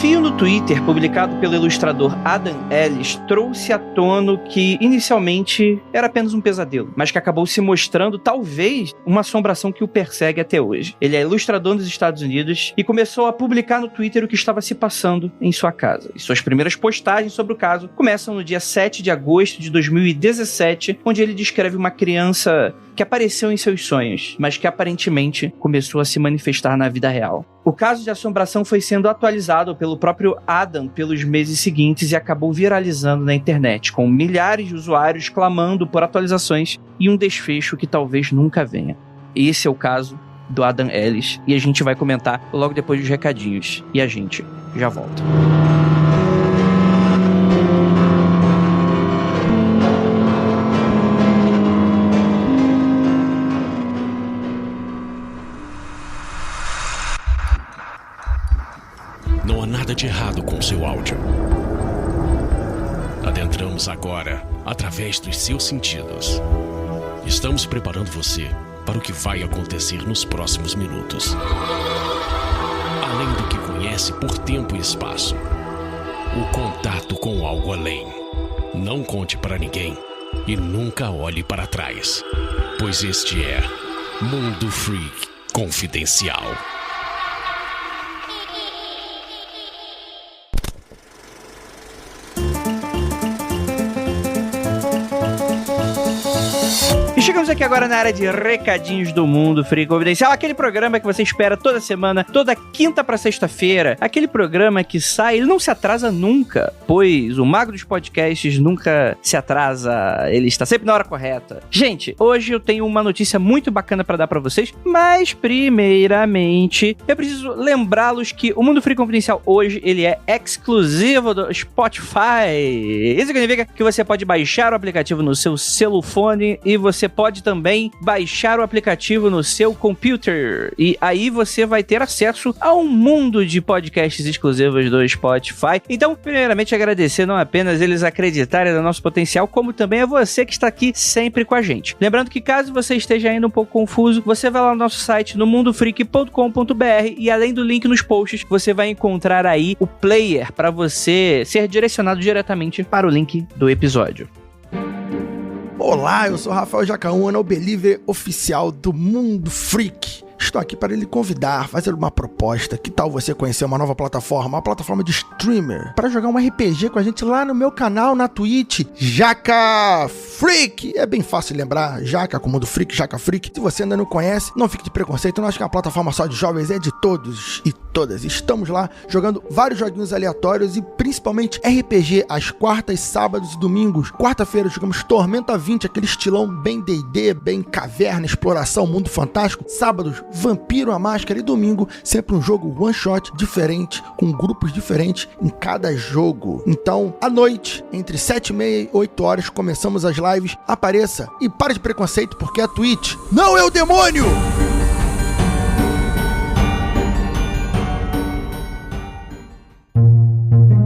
desafio no Twitter, publicado pelo ilustrador Adam Ellis, trouxe à tona que inicialmente era apenas um pesadelo, mas que acabou se mostrando talvez uma assombração que o persegue até hoje. Ele é ilustrador nos Estados Unidos e começou a publicar no Twitter o que estava se passando em sua casa. E suas primeiras postagens sobre o caso começam no dia 7 de agosto de 2017, onde ele descreve uma criança que apareceu em seus sonhos, mas que aparentemente começou a se manifestar na vida real. O caso de assombração foi sendo atualizado pelo próprio Adam pelos meses seguintes e acabou viralizando na internet, com milhares de usuários clamando por atualizações e um desfecho que talvez nunca venha. Esse é o caso do Adam Ellis e a gente vai comentar logo depois dos recadinhos. E a gente já volta. Não há nada de errado com seu áudio. Adentramos agora através dos seus sentidos. Estamos preparando você para o que vai acontecer nos próximos minutos. Além do que conhece por tempo e espaço, o contato com algo além. Não conte para ninguém e nunca olhe para trás, pois este é Mundo Freak Confidencial. Chegamos aqui agora na área de recadinhos do Mundo Freak Confidencial, aquele programa que você espera toda semana, toda quinta pra sexta-feira, aquele programa que sai, ele não se atrasa nunca, pois o mago dos podcasts nunca se atrasa, ele está sempre na hora correta. Gente, hoje eu tenho uma notícia muito bacana pra dar pra vocês, mas primeiramente eu preciso lembrá-los que o Mundo Freak Confidencial hoje, ele é exclusivo do Spotify. Isso significa que você pode baixar o aplicativo no seu celofone e você pode também baixar o aplicativo no seu computer. E aí você vai ter acesso a um mundo de podcasts exclusivos do Spotify. Então, primeiramente, agradecer não apenas eles acreditarem no nosso potencial, como também a você que está aqui sempre com a gente. Lembrando que caso você esteja ainda um pouco confuso, você vai lá no nosso site, no mundofreak.com.br, e além do link nos posts, você vai encontrar aí o player para você ser direcionado diretamente para o link do episódio. Olá, eu sou Rafael Jacaúna, o believer oficial do Mundo Freak. Estou aqui para lhe convidar, fazer uma proposta. Que tal você conhecer uma nova plataforma, uma plataforma de streamer, para jogar um RPG com a gente lá no meu canal na Twitch, Jaca Freak. É bem fácil lembrar, Jaca com Mundo Freak, Jaca Freak. Se você ainda não conhece, não fique de preconceito, não acho que é uma plataforma só de jovens, é de todos e todas. Estamos lá jogando vários joguinhos aleatórios e principalmente RPG às quartas, sábados e domingos. Quarta-feira jogamos Tormenta 20, aquele estilão bem D&D, bem caverna, exploração, mundo fantástico. Sábados, Vampiro à Máscara, e domingo sempre um jogo one shot diferente, com grupos diferentes em cada jogo. Então, à noite, entre 7h30 e 8 horas, começamos as lives. Apareça e pare de preconceito, porque a Twitch não é o demônio!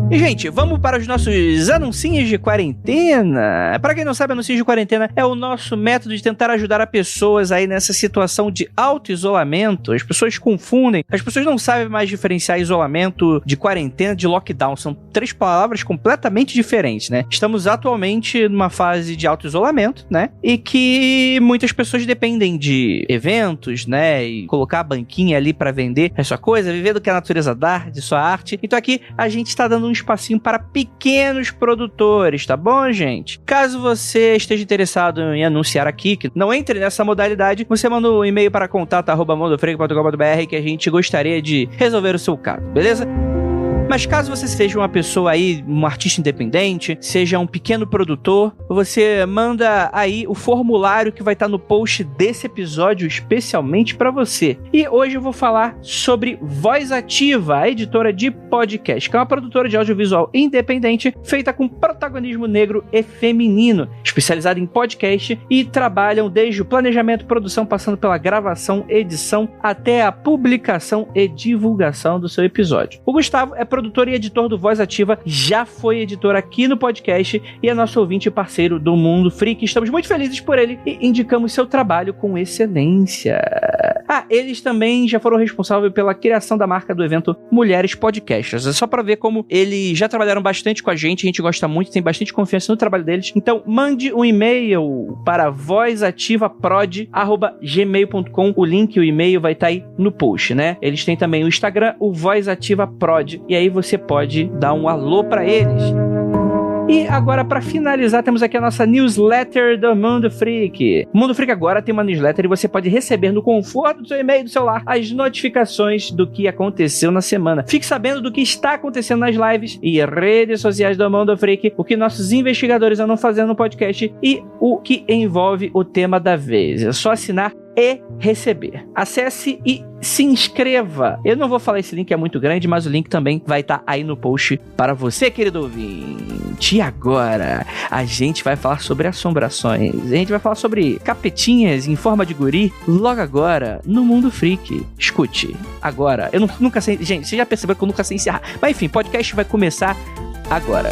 E, gente, vamos para os nossos anuncinhos de quarentena. Para quem não sabe, anúncios de quarentena é o nosso método de tentar ajudar as pessoas aí nessa situação de auto-isolamento. As pessoas confundem, as pessoas não sabem mais diferenciar isolamento de quarentena de lockdown. São três palavras completamente diferentes, né? Estamos atualmente numa fase de auto-isolamento, né? E que muitas pessoas dependem de eventos, né? E colocar a banquinha ali para vender a sua coisa, viver do que a natureza dá, de sua arte. Então aqui a gente está dando um espacinho para pequenos produtores, tá bom, gente? Caso você esteja interessado em anunciar aqui, que não entre nessa modalidade, você manda um e-mail para contato@mundofreak.com.br que a gente gostaria de resolver o seu caso, beleza? Mas caso você seja uma pessoa aí, um artista independente, seja um pequeno produtor, você manda aí o formulário que vai estar no post desse episódio especialmente para você. E hoje eu vou falar sobre Voz Ativa, a editora de podcast, que é uma produtora de audiovisual independente feita com protagonismo negro e feminino, especializada em podcast, e trabalham desde o planejamento, produção, passando pela gravação, edição, até a publicação e divulgação do seu episódio. O Gustavo é produtor e editor do Voz Ativa, já foi editor aqui no podcast e é nosso ouvinte e parceiro do Mundo Freak. Estamos muito felizes por ele e indicamos seu trabalho com excelência. Eles também já foram responsáveis pela criação da marca do evento Mulheres Podcasters. É só pra ver como eles já trabalharam bastante com a gente gosta muito, tem bastante confiança no trabalho deles. Então, mande um e-mail para vozativaprod@gmail.com. O link, o e-mail vai estar aí no post, né? Eles têm também o Instagram, o Voz Ativa Prod, e aí você pode dar um alô pra eles. E agora, para finalizar, temos aqui a nossa newsletter do Mundo Freak. O Mundo Freak agora tem uma newsletter e você pode receber no conforto do seu e-mail do celular as notificações do que aconteceu na semana. Fique sabendo do que está acontecendo nas lives e redes sociais do Mundo Freak, o que nossos investigadores andam fazendo no podcast e o que envolve o tema da vez. É só assinar e receber. Acesse e se inscreva. Eu não vou falar esse link, é muito grande, mas o link também vai estar aí no post para você, querido ouvinte. E agora, a gente vai falar sobre assombrações. A gente vai falar sobre capetinhas em forma de guri, logo agora, no Mundo Freak. Escute, agora. Eu nunca sei... Gente, você já percebeu que eu nunca sei encerrar. Mas enfim, o podcast vai começar agora.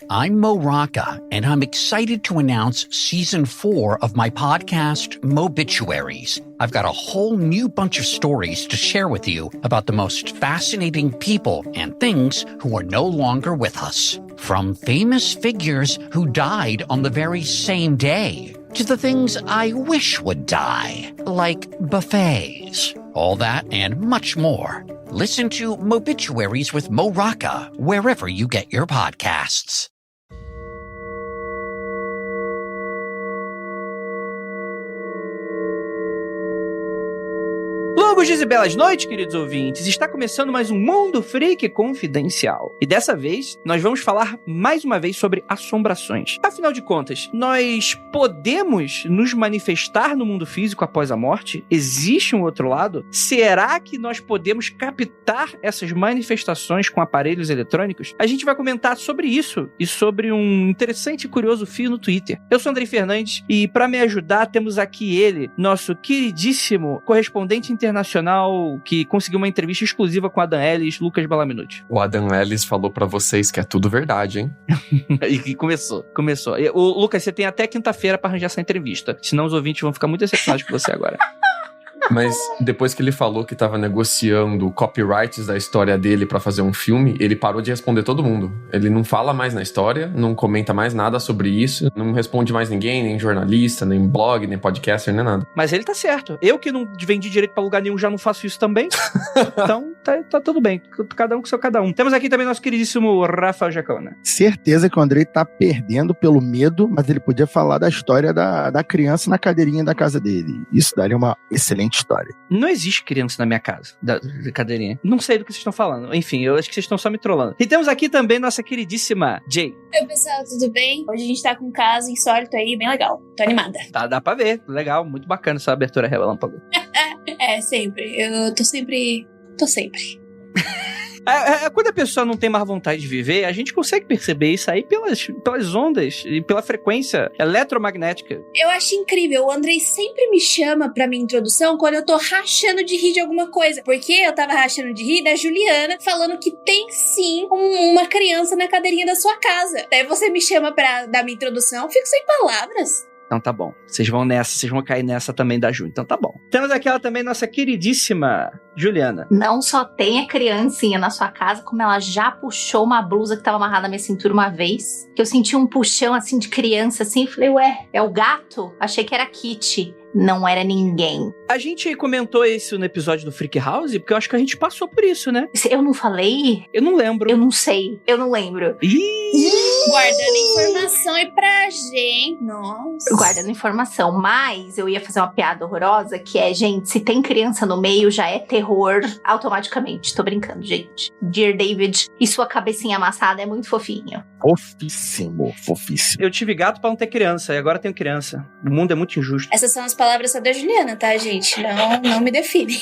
I'm Mo Rocca, and I'm excited to announce Season 4 of my podcast, Mobituaries. I've got a whole new bunch of stories to share with you about the most fascinating people and things who are no longer with us. From famous figures who died on the very same day, to the things I wish would die, like buffets. All that and much more. Listen to Mobituaries with Mo Rocca wherever you get your podcasts. Longos dias e belas noites, queridos ouvintes. Está começando mais um Mundo Freak Confidencial. E dessa vez, nós vamos falar mais uma vez sobre assombrações. Afinal de contas, nós podemos nos manifestar no mundo físico após a morte? Existe um outro lado? Será que nós podemos captar essas manifestações com aparelhos eletrônicos? A gente vai comentar sobre isso e sobre um interessante e curioso fio no Twitter. Eu sou Andrei Fernandes e para me ajudar temos aqui ele, nosso queridíssimo correspondente internacional que conseguiu uma entrevista exclusiva com Adam Ellis, Lucas Balaminuti. O Adam Ellis falou pra vocês que é tudo verdade, hein? E começou. O Lucas, você tem até quinta-feira pra arranjar essa entrevista, senão os ouvintes vão ficar muito decepcionados com você agora. Mas depois que ele falou que tava negociando copyrights da história dele pra fazer um filme, ele parou de responder todo mundo. Ele não fala mais na história, não comenta mais nada sobre isso, não responde mais ninguém, nem jornalista, nem blog, nem podcaster, nem nada. Mas ele tá certo. Eu que não vendi direito pra lugar nenhum já não faço isso também. Então tá tudo bem. Cada um com seu cada um. Temos aqui também nosso queridíssimo Rafael Jacona. Certeza que o Andrei tá perdendo pelo medo, mas ele podia falar da história da criança na cadeirinha da casa dele. Isso daria uma excelente história. Não existe criança na minha casa, da cadeirinha. Não sei do que vocês estão falando. Enfim, eu acho que vocês estão só me trollando. E temos aqui também nossa queridíssima Jay. Oi, pessoal, tudo bem? Hoje a gente tá com um caso insólito aí, bem legal. Tô animada. Dá pra ver. Legal, muito bacana essa abertura relâmpago. Sempre. Eu tô sempre. Quando a pessoa não tem mais vontade de viver, a gente consegue perceber isso aí pelas ondas e pela frequência eletromagnética. Eu acho incrível. O Andrei sempre me chama pra minha introdução quando eu tô rachando de rir de alguma coisa. Porque eu tava rachando de rir da Juliana falando que tem sim uma criança na cadeirinha da sua casa. Daí você me chama pra dar minha introdução, eu fico sem palavras. Então tá bom. Vocês vão cair nessa também da Ju. Então tá bom. Temos aqui ela também, nossa queridíssima Juliana. Não só tem a criancinha na sua casa, como ela já puxou uma blusa que tava amarrada na minha cintura uma vez. Que eu senti um puxão assim de criança assim e falei, ué, é o gato? Achei que era Kitty. Não era ninguém. A gente comentou isso no episódio do Freak House, porque eu acho que a gente passou por isso, né? Eu não falei? Eu não lembro. Eu não sei. Eu não lembro. Guardando informação aí pra gente. Nossa. Guardando informação. Mas eu ia fazer uma piada horrorosa, que é, gente, se tem criança no meio, já é terror automaticamente. Tô brincando, gente. Dear David, e sua cabecinha amassada é muito fofinho. Fofíssimo. Eu tive gato pra não ter criança, e agora tenho criança. O mundo é muito injusto. Essas são as palavras só da Juliana, tá, gente? Não me define.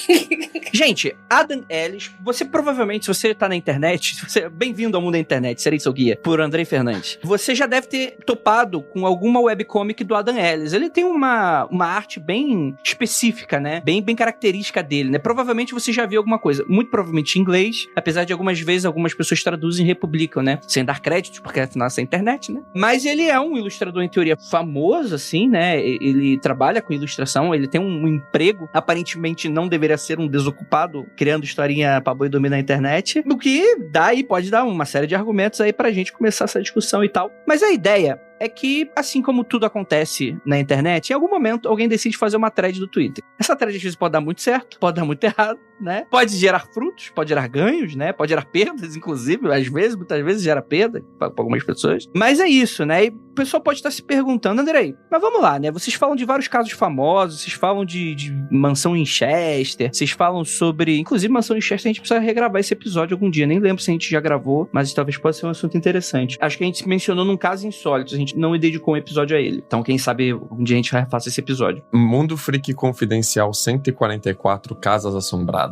Gente, Adam Ellis, você provavelmente, se você tá na internet, bem-vindo ao mundo da internet, serei seu guia, por Andrei Fernandes. antes. Você já deve ter topado com alguma webcomic do Adam Ellis. Ele tem uma arte bem específica, né? Bem característica dele, né? Provavelmente você já viu alguma coisa. Muito provavelmente em inglês, apesar de algumas vezes algumas pessoas traduzem e republicam, né? Sem dar créditos, porque afinal é internet, né? Mas ele é um ilustrador, em teoria, famoso, assim, né? Ele trabalha com ilustração, ele tem um emprego, aparentemente não deveria ser um desocupado, criando historinha pra boi dormir na internet, o que dá e pode dar uma série de argumentos aí pra gente começar essa discussão e tal. Mas a ideia é que, assim como tudo acontece na internet, em algum momento alguém decide fazer uma thread do Twitter. Essa thread às vezes pode dar muito certo, pode dar muito errado, né? Pode gerar frutos, pode gerar ganhos, né? Pode gerar perdas, inclusive, às vezes, muitas vezes gera perda para algumas pessoas. Mas é isso, né? E o pessoal pode estar se perguntando, Andrei, mas vamos lá, né? Vocês falam de vários casos famosos, vocês falam de mansão em Chester, vocês falam sobre... Inclusive, mansão em Chester, a gente precisa regravar esse episódio algum dia. Nem lembro se a gente já gravou, mas talvez possa ser um assunto interessante. Acho que a gente mencionou num caso insólito, a gente não dedicou um episódio a ele. Então, quem sabe um dia a gente faça esse episódio. Mundo Freak Confidencial 144 Casas Assombradas.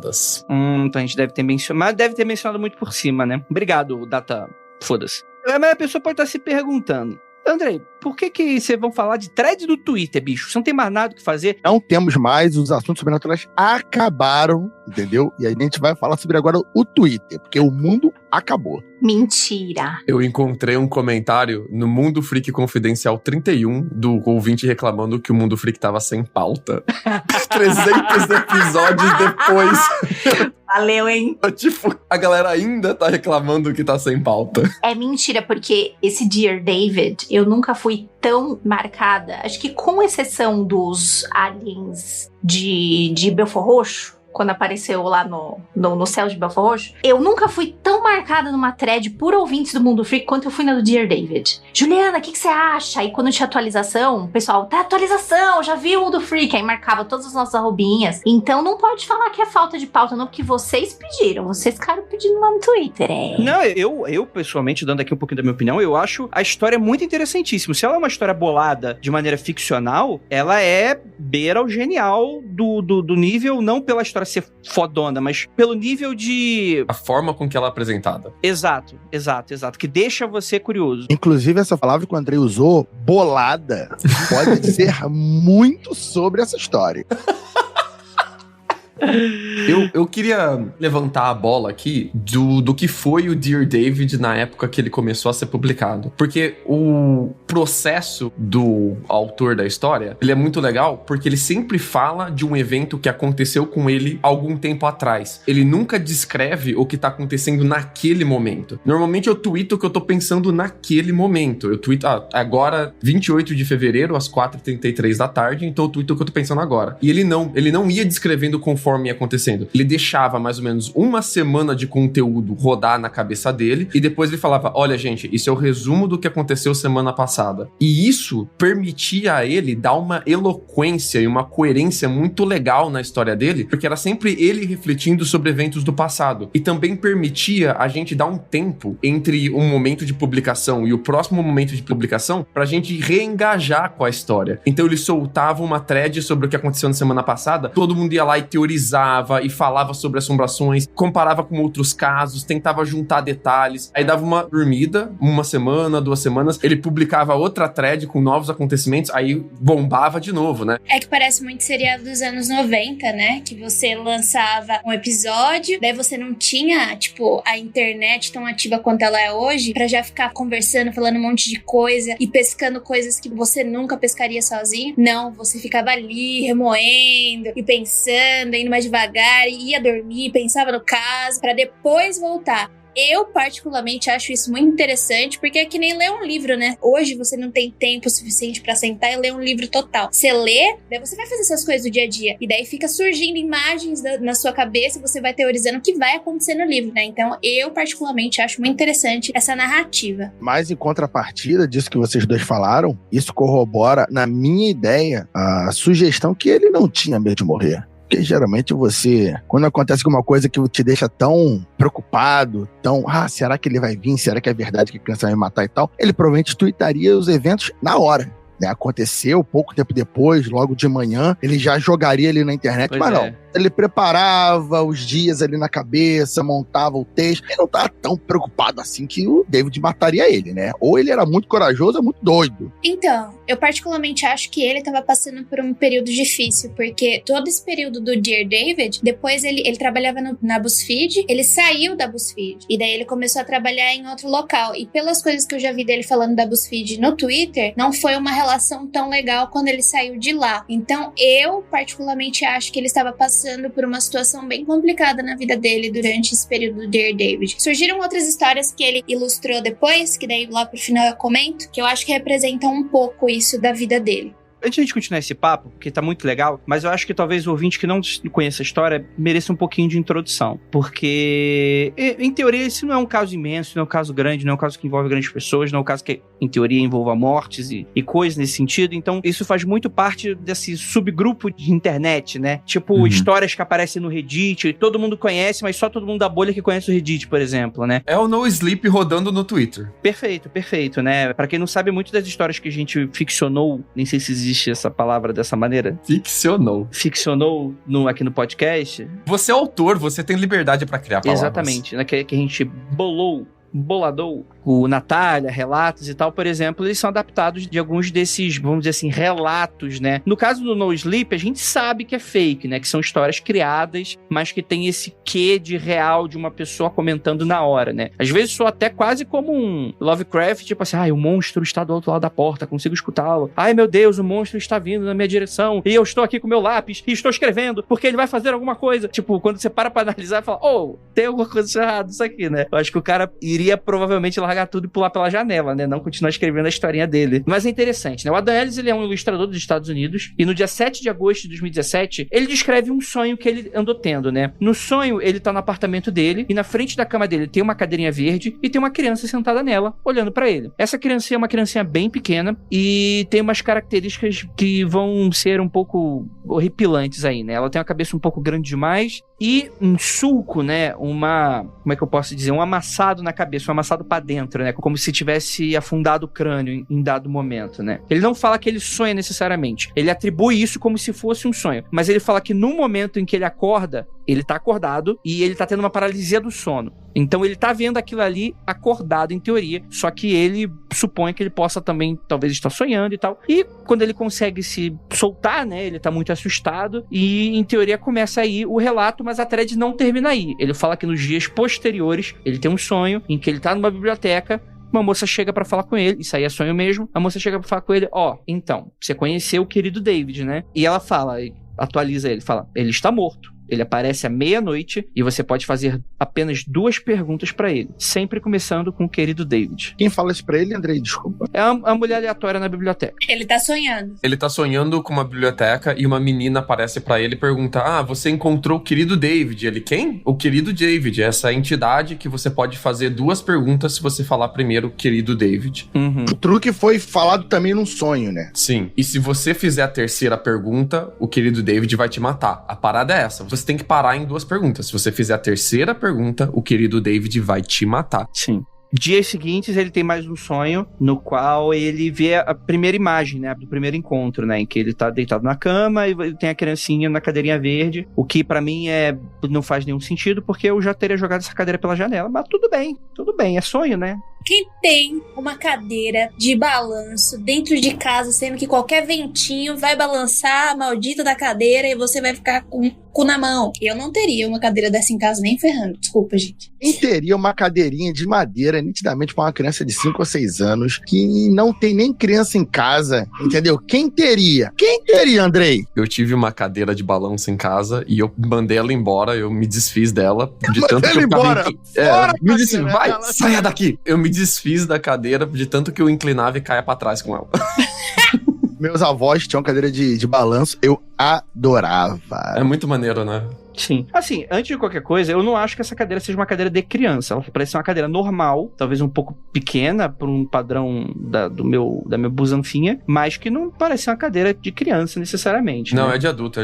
Então a gente deve ter mencionado, mas deve ter mencionado muito por cima, né? Obrigado, Data. Foda-se. Mas a pessoa pode estar se perguntando, Andrei, por que vocês vão falar de thread do Twitter, bicho? Você não tem mais nada o que fazer? Não temos mais, os assuntos sobrenaturais acabaram, entendeu? E a gente vai falar sobre agora o Twitter, porque o mundo acabou. Mentira. Eu encontrei um comentário no Mundo Freak Confidencial 31 do ouvinte reclamando que o Mundo Freak tava sem pauta. 300 episódios depois. Valeu, hein? Tipo, a galera ainda tá reclamando que tá sem pauta. É mentira, porque esse Dear David, eu nunca fui tão marcada. Acho que com exceção dos aliens de Belfort Roxo, quando apareceu lá no céu de Belfort Roxo, eu nunca fui tão marcada numa thread por ouvintes do Mundo Freak quanto eu fui na do Dear David. Juliana, o que você acha? Aí quando tinha atualização, o pessoal, tá atualização, já viu o Mundo Freak? Aí marcava todas as nossas arrobinhas. Então não pode falar que é falta de pauta não, porque vocês pediram, vocês ficaram pedindo lá no Twitter, Não, eu pessoalmente, dando aqui um pouquinho da minha opinião, eu acho a história muito interessantíssima. Se ela é uma história bolada de maneira ficcional, ela é beira ao genial do nível, não pela história ser fodona, mas pelo nível de... A forma com que ela é apresentada. Exato, que deixa você curioso. Inclusive, essa palavra que o Andrei usou, bolada, pode dizer muito sobre essa história. Eu queria levantar a bola aqui do que foi o Dear David na época que ele começou a ser publicado. Porque o processo do autor da história, ele é muito legal porque ele sempre fala de um evento que aconteceu com ele algum tempo atrás. Ele nunca descreve o que tá acontecendo naquele momento. Normalmente eu tuito o que eu tô pensando naquele momento. Eu tuito, agora 28 de fevereiro, às 4h33 da tarde, então eu tuito o que eu tô pensando agora. E ele não ia descrevendo conforme ia acontecendo. Ele deixava mais ou menos uma semana de conteúdo rodar na cabeça dele e depois ele falava, olha gente, isso é o resumo do que aconteceu semana passada. E isso permitia a ele dar uma eloquência e uma coerência muito legal na história dele, porque era sempre ele refletindo sobre eventos do passado. E também permitia a gente dar um tempo entre um momento de publicação e o próximo momento de publicação pra gente reengajar com a história. Então ele soltava uma thread sobre o que aconteceu na semana passada, todo mundo ia lá e teorizava e falava sobre assombrações, comparava com outros casos, tentava juntar detalhes, aí dava uma dormida, uma semana, 2 semanas, ele publicava outra thread com novos acontecimentos, aí bombava de novo, né? É que parece muito seriado dos anos 90, né? Que você lançava um episódio, daí você não tinha, tipo, a internet tão ativa quanto ela é hoje, pra já ficar conversando, falando um monte de coisa e pescando coisas que você nunca pescaria sozinho. Não, você ficava ali remoendo e pensando, indo mais devagar, ia dormir, pensava no caso, pra depois voltar. Eu, particularmente, acho isso muito interessante, porque é que nem ler um livro, né? Hoje você não tem tempo suficiente pra sentar e ler um livro total. Você lê, daí você vai fazer essas coisas do dia a dia. E daí fica surgindo imagens na sua cabeça e você vai teorizando o que vai acontecer no livro, né? Então, eu, particularmente, acho muito interessante essa narrativa. Mas, em contrapartida disso que vocês dois falaram, isso corrobora, na minha ideia, a sugestão que ele não tinha medo de morrer. Porque geralmente você, quando acontece alguma coisa que te deixa tão preocupado, tão, será que ele vai vir? Será que é verdade que a criança vai me matar e tal? Ele provavelmente tuitaria os eventos na hora. Né? Aconteceu pouco tempo depois, logo de manhã, ele já jogaria ali na internet, pois mas é. não. Ele preparava os dias ali na cabeça, montava o texto. Ele não tava tão preocupado assim que o David mataria ele, né? Ou ele era muito corajoso ou muito doido. Então, eu particularmente acho que ele tava passando por um período difícil, porque todo esse período do Dear David, depois ele trabalhava na BuzzFeed, ele saiu da BuzzFeed, e daí ele começou a trabalhar em outro local. E pelas coisas que eu já vi dele falando da BuzzFeed no Twitter, não foi uma relação tão legal quando ele saiu de lá. Então, eu particularmente acho que ele estava passando por uma situação bem complicada na vida dele durante esse período do Dear David. Surgiram outras histórias que ele ilustrou depois, que daí lá pro final eu comento, que eu acho que representam um pouco isso da vida dele. Antes de a gente continuar esse papo, porque tá muito legal, mas eu acho que talvez o ouvinte que não conheça a história mereça um pouquinho de introdução. Porque, em teoria, esse não é um caso imenso, não é um caso grande, não é um caso que envolve grandes pessoas, não é um caso que, em teoria, envolva mortes e coisas nesse sentido. Então, isso faz muito parte desse subgrupo de internet, né? Tipo, histórias que aparecem no Reddit, todo mundo conhece, mas só todo mundo da bolha que conhece o Reddit, por exemplo, né? É o No Sleep rodando no Twitter. Perfeito, né? Pra quem não sabe, muito das histórias que a gente ficcionou, nem sei se existe essa palavra dessa maneira. Ficcionou aqui no podcast. Você é autor, você tem liberdade pra criar palavras. Exatamente, né? Que a gente boladou o Natália, relatos e tal, por exemplo, eles são adaptados de alguns desses, vamos dizer assim, relatos, né? No caso do No Sleep, a gente sabe que é fake, né? Que são histórias criadas, mas que tem esse quê de real de uma pessoa comentando na hora, né? Às vezes soa até quase como um Lovecraft, tipo assim, o monstro está do outro lado da porta, consigo escutá-lo. Ai, meu Deus, o monstro está vindo na minha direção e eu estou aqui com meu lápis e estou escrevendo porque ele vai fazer alguma coisa. Tipo, quando você para pra analisar e fala, tem alguma coisa errada isso aqui, né? Eu acho que o cara iria provavelmente largar tudo e pular pela janela, né? Não continuar escrevendo a historinha dele. Mas é interessante, né? O Adam Ellis, ele é um ilustrador dos Estados Unidos e no dia 7 de agosto de 2017, ele descreve um sonho que ele andou tendo, né? No sonho, ele tá no apartamento dele e na frente da cama dele tem uma cadeirinha verde e tem uma criança sentada nela, olhando pra ele. Essa criança é uma criancinha bem pequena e tem umas características que vão ser um pouco horripilantes aí, né? Ela tem uma cabeça um pouco grande demais e um sulco, né? Como é que eu posso dizer? Um amassado na cabeça, um amassado pra dentro, né? Como se tivesse afundado o crânio em dado momento, né? Ele não fala que ele sonha necessariamente. Ele atribui isso como se fosse um sonho. Mas ele fala que no momento em que ele acorda, ele tá acordado e ele tá tendo uma paralisia do sono. Então ele tá vendo aquilo ali acordado em teoria, só que ele supõe que ele possa também talvez estar sonhando e tal. E quando ele consegue se soltar, né, ele tá muito assustado e em teoria começa aí o relato, mas a thread não termina aí. Ele fala que nos dias posteriores ele tem um sonho em que ele tá numa biblioteca, uma moça chega pra falar com ele, isso aí é sonho mesmo, a moça chega pra falar com ele, então, você conheceu o querido David, né? E ela fala, atualiza ele, fala, ele está morto. Ele aparece à meia-noite e você pode fazer apenas 2 perguntas pra ele, sempre começando com o querido David. Quem fala isso pra ele, Andrei? Desculpa. É uma mulher aleatória na biblioteca. Ele tá sonhando. Ele tá sonhando com uma biblioteca e uma menina aparece pra ele e pergunta, você encontrou o querido David. Ele, quem? O querido David, essa entidade que você pode fazer 2 perguntas se você falar primeiro querido David. O truque foi falado também num sonho, né? Sim. E se você fizer a 3ª pergunta, o querido David vai te matar. A parada é essa. Você tem que parar em 2 perguntas. Se você fizer a 3ª pergunta, o querido David vai te matar. Sim. Dias seguintes, ele tem mais um sonho, no qual ele vê a primeira imagem, né, do primeiro encontro, né, em que ele tá deitado na cama e tem a criancinha na cadeirinha verde, o que pra mim não faz nenhum sentido, porque eu já teria jogado essa cadeira pela janela, mas tudo bem, é sonho, né? Quem tem uma cadeira de balanço dentro de casa, sendo que qualquer ventinho vai balançar a maldita da cadeira e você vai ficar com o cu na mão? Eu não teria uma cadeira dessa em casa nem ferrando, desculpa, gente. Quem teria uma cadeirinha de madeira nitidamente para uma criança de 5 ou 6 anos que não tem nem criança em casa, entendeu? Quem teria? Andrei? Eu tive uma cadeira de balanço em casa e eu mandei ela embora, eu me desfiz dela de tanto que eu embora. me desfiz, vai, saia daqui. Eu me desfiz da cadeira de tanto que eu inclinava e caia pra trás com ela. Meus avós tinham cadeira de balanço, eu adorava. É muito maneiro, né? Sim. Assim, antes de qualquer coisa, eu não acho que essa cadeira seja uma cadeira de criança. Ela parece ser uma cadeira normal, talvez um pouco pequena por um padrão da minha busanfinha, mas que não parece uma cadeira de criança necessariamente. Não, né? é de adulto.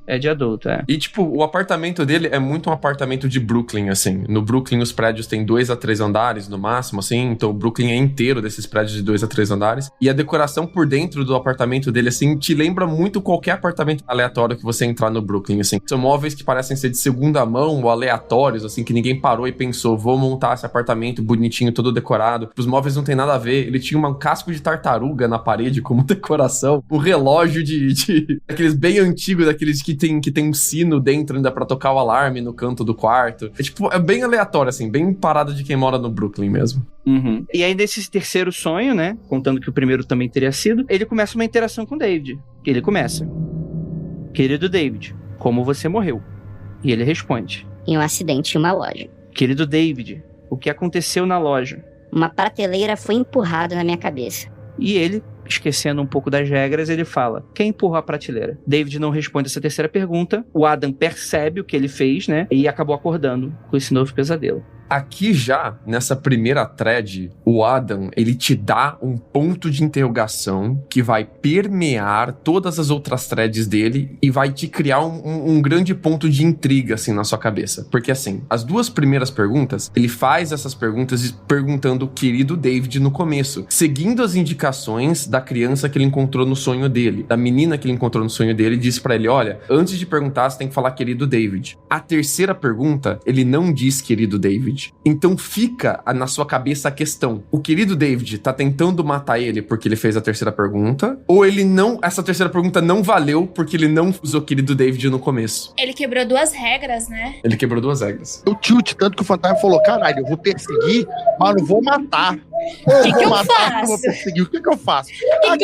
É de adulto, é. E, tipo, o apartamento dele é muito um apartamento de Brooklyn, assim. No Brooklyn, os prédios têm 2 a 3 andares, no máximo, assim. Então, o Brooklyn é inteiro desses prédios de 2 a 3 andares. E a decoração por dentro do apartamento dele, assim, te lembra muito qualquer apartamento aleatório que você entrar no Brooklyn, assim. São móveis que parecem ser de segunda mão ou aleatórios, assim, que ninguém parou e pensou, vou montar esse apartamento bonitinho, todo decorado. Os móveis não tem nada a ver. Ele tinha um casco de tartaruga na parede como decoração. Um relógio de aqueles bem antigos, daqueles que tem um sino dentro ainda pra tocar o alarme no canto do quarto. É tipo, é bem aleatório, assim, bem parada de quem mora no Brooklyn mesmo. Uhum. E aí, nesse terceiro sonho, né, contando que o primeiro também teria sido, ele começa uma interação com o David. Que ele começa: querido David, como você morreu? E ele responde: em um acidente em uma loja. querido David, o que aconteceu na loja? Uma prateleira foi empurrada na minha cabeça. E ele, esquecendo um pouco das regras, ele fala: quem empurrou a prateleira? David não responde essa terceira pergunta. O Adam percebe o que ele fez, né? E acabou acordando com esse novo pesadelo. Aqui já, nessa primeira thread, o Adam, ele te dá um ponto de interrogação que vai permear todas as outras threads dele e vai te criar um grande ponto de intriga, assim, na sua cabeça. Porque, assim, as 2 primeiras perguntas, ele faz essas perguntas perguntando o querido David no começo, seguindo as indicações da criança que ele encontrou no sonho dele, da menina que ele encontrou no sonho dele, e disse pra ele, olha, antes de perguntar, você tem que falar querido David. A terceira pergunta, ele não diz querido David. Então fica na sua cabeça a questão: o querido David tá tentando matar ele porque ele fez a terceira pergunta? Ou ele não, essa terceira pergunta não valeu porque ele não usou querido David no começo? Ele quebrou 2 regras, né? Ele quebrou 2 regras. O tilt, tanto que o fantasma falou, caralho, eu vou perseguir, mas não vou matar. O que eu faço? Eu vou perseguir. O que eu faço?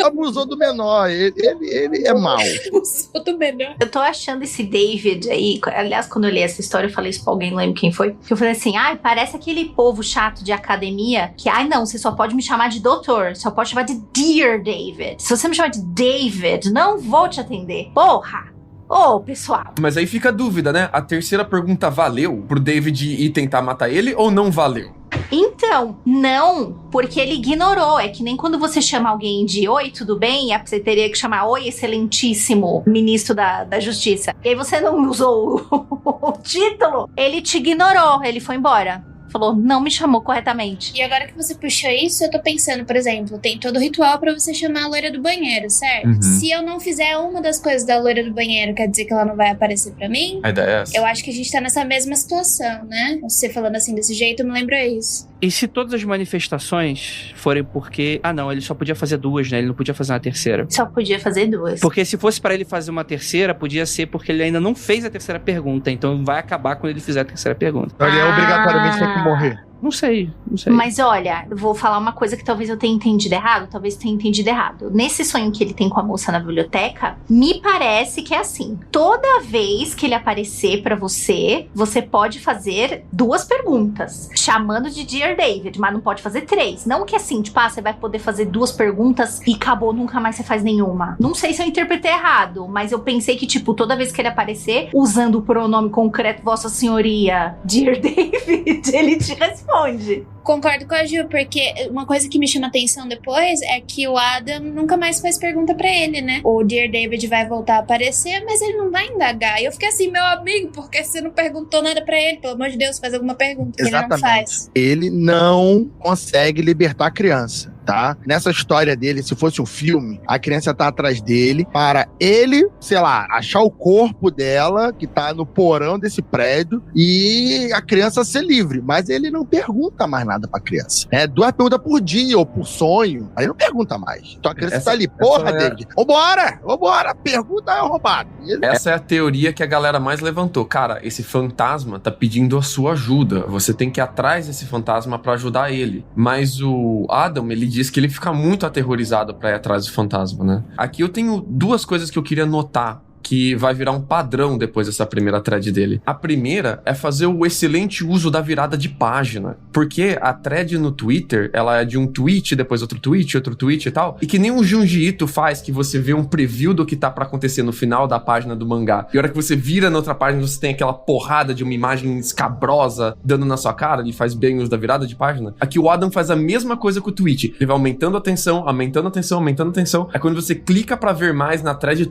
Abusou do menor. Ele é mau. Abusou do menor. Eu tô achando esse David aí. Aliás, quando eu li essa história, eu falei isso pra alguém, não lembro quem foi. Que eu falei assim: ai, parece aquele povo chato de academia que, ai, não, você só pode me chamar de doutor. Só pode chamar de Dear David. Se você me chamar de David, não vou te atender. Porra! Ô, pessoal. Mas aí fica a dúvida, né? A terceira pergunta valeu pro David ir tentar matar ele ou não valeu? Então, não, porque ele ignorou. É que nem quando você chama alguém de oi, tudo bem? Você teria que chamar oi, excelentíssimo ministro da Justiça. E aí você não usou o título, ele te ignorou, ele foi embora. Falou, não me chamou corretamente. E agora que você puxou isso, eu tô pensando, por exemplo, tem todo o ritual pra você chamar a loira do banheiro, certo? Uhum. Se eu não fizer uma das coisas da loira do banheiro, quer dizer que ela não vai aparecer pra mim? A ideia é essa. Eu acho que a gente tá nessa mesma situação, né? Você falando assim desse jeito, me lembra isso. E se todas as manifestações forem porque... Ah, não, ele só podia fazer 2, né? Ele não podia fazer uma terceira. Só podia fazer 2. Porque se fosse pra ele fazer uma terceira, podia ser porque ele ainda não fez a terceira pergunta. Então vai acabar quando ele fizer a terceira pergunta. Então ele obrigatoriamente tem que morrer. Não sei. Mas olha, eu vou falar uma coisa que talvez eu tenha entendido errado, talvez tenha entendido errado. Nesse sonho que ele tem com a moça na biblioteca, me parece que é assim. Toda vez que ele aparecer pra você, você pode fazer 2 perguntas, chamando de Dear David, mas não pode fazer 3. Não que assim, tipo, você vai poder fazer 2 perguntas e acabou, nunca mais você faz nenhuma. Não sei se eu interpretei errado, mas eu pensei que, tipo, toda vez que ele aparecer, usando o pronome concreto, Vossa Senhoria, Dear David, ele te responde. Concordo com a Ju, porque uma coisa que me chama atenção depois é que o Adam nunca mais faz pergunta pra ele, né? O Dear David vai voltar a aparecer, mas ele não vai indagar. E eu fiquei assim, meu amigo, por que você não perguntou nada pra ele? Pelo amor de Deus, faz alguma pergunta que ele não faz. Ele não consegue libertar a criança, tá? Nessa história dele, se fosse um filme, a criança tá atrás dele para ele, sei lá, achar o corpo dela, que tá no porão desse prédio, e a criança ser livre. Mas ele não pergunta mais nada pra criança. 2 perguntas por dia ou por sonho. Aí não pergunta mais. Então a criança tá ali, porra, David. Vambora, pergunta é roubado. Essa é a teoria que a galera mais levantou. Cara, esse fantasma tá pedindo a sua ajuda. Você tem que ir atrás desse fantasma pra ajudar ele. Mas o Adam, ele diz que ele fica muito aterrorizado pra ir atrás do fantasma, né? Aqui eu tenho 2 coisas que eu queria notar que vai virar um padrão depois dessa primeira thread dele. A primeira é fazer o excelente uso da virada de página, porque a thread no Twitter, ela é de um tweet, depois outro tweet e tal, e que nem o Junji Ito faz, que você vê um preview do que tá pra acontecer no final da página do mangá, e a hora que você vira na outra página, você tem aquela porrada de uma imagem escabrosa dando na sua cara, ele faz bem o uso da virada de página. Aqui o Adam faz a mesma coisa com o tweet, ele vai aumentando a tensão, é quando você clica pra ver mais na thread,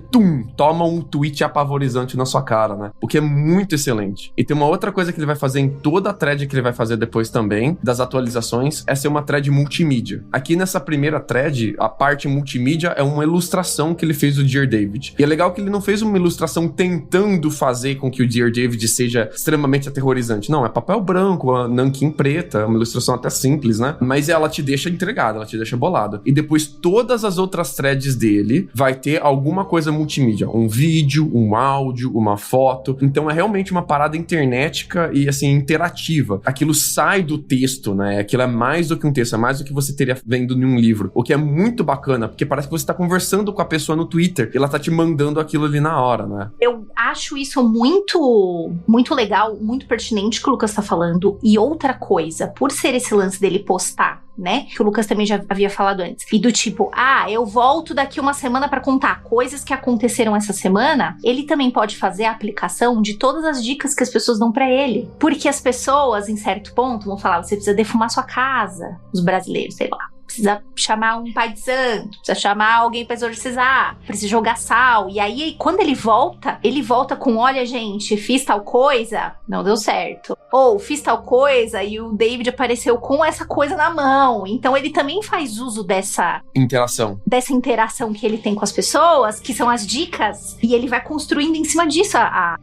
toma um tweet apavorizante na sua cara, né? O que é muito excelente. E tem uma outra coisa que ele vai fazer em toda a thread que ele vai fazer depois também, das atualizações, é ser uma thread multimídia. Aqui nessa primeira thread, a parte multimídia é uma ilustração que ele fez do Dear David. E é legal que ele não fez uma ilustração tentando fazer com que o Dear David seja extremamente aterrorizante. Não, é papel branco, a nanquim preta, uma ilustração até simples, né? Mas ela te deixa entregada, ela te deixa bolado. E depois todas as outras threads dele vai ter alguma coisa multimídia. Um vídeo, um áudio, uma foto. Então é realmente uma parada internética e, assim, interativa. Aquilo sai do texto, né? Aquilo é mais do que um texto, é mais do que você teria vendo em um livro. O que é muito bacana, porque parece que você tá conversando com a pessoa no Twitter e ela tá te mandando aquilo ali na hora, né? Eu acho isso muito legal, muito pertinente que o Lucas tá falando. E outra coisa, por ser esse lance dele postar, né? Que o Lucas também já havia falado antes. E do tipo, eu volto daqui uma semana pra contar coisas que aconteceram essa semana. Ele também pode fazer a aplicação de todas as dicas que as pessoas dão pra ele. Porque as pessoas, em certo ponto, vão falar, você precisa defumar sua casa. Os brasileiros, sei lá. Precisa chamar um pai de santo, precisa chamar alguém pra exorcizar, precisa jogar sal. E aí, quando ele volta com, olha, gente, fiz tal coisa, não deu certo. Ou fiz tal coisa e o David apareceu com essa coisa na mão. Então ele também faz uso dessa interação que ele tem com as pessoas, que são as dicas, e ele vai construindo em cima disso.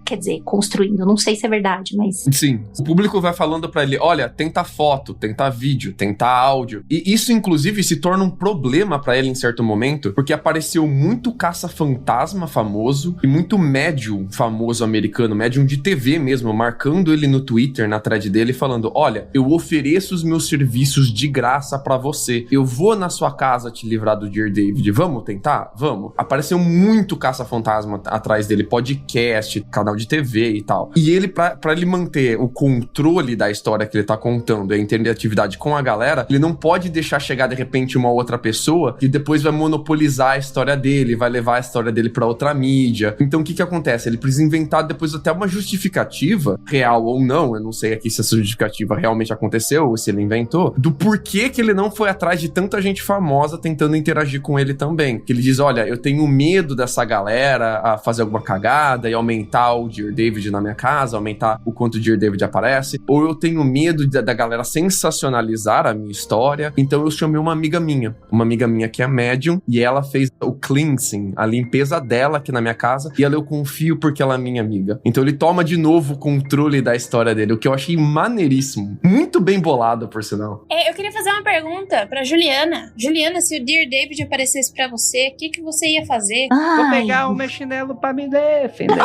Quer dizer, construindo, não sei se é verdade, mas... Sim, o público vai falando pra ele, olha, tenta foto, tenta vídeo, tenta áudio. E isso, inclusive, se torna um problema pra ele em certo momento, porque apareceu muito caça-fantasma famoso e muito médium famoso americano, médium de TV mesmo, marcando ele no Twitter, na thread dele, falando, olha, eu ofereço os meus serviços de graça pra você. Eu vou na sua casa te livrar do Dear David. Vamos tentar? Vamos. Apareceu muito caça-fantasma atrás dele, podcast, canal de TV e tal. E ele, pra ele manter o controle da história que ele tá contando e a interatividade com a galera, ele não pode deixar chegar de repente uma outra pessoa que depois vai monopolizar a história dele, vai levar a história dele pra outra mídia. Então o que acontece? Ele precisa inventar depois até uma justificativa, real ou não, eu não sei aqui se essa justificativa realmente aconteceu ou se ele inventou, do porquê que ele não foi atrás de tanta gente famosa tentando interagir com ele também. Que ele diz, olha, eu tenho medo dessa galera a fazer alguma cagada e aumentar o Dear David na minha casa, aumentar o quanto o Dear David aparece, ou eu tenho medo da galera sensacionalizar a minha história, então eu chamei uma amiga minha que é médium, e ela fez o cleansing, a limpeza dela aqui na minha casa, e ela eu confio porque ela é minha amiga. Então ele toma de novo o controle da história dele, o que eu achei maneiríssimo. Muito bem bolado, por sinal. Eu queria fazer uma pergunta pra Juliana. Juliana, se o Dear David aparecesse pra você, o que você ia fazer? Vou pegar o meu chinelo pra me defender.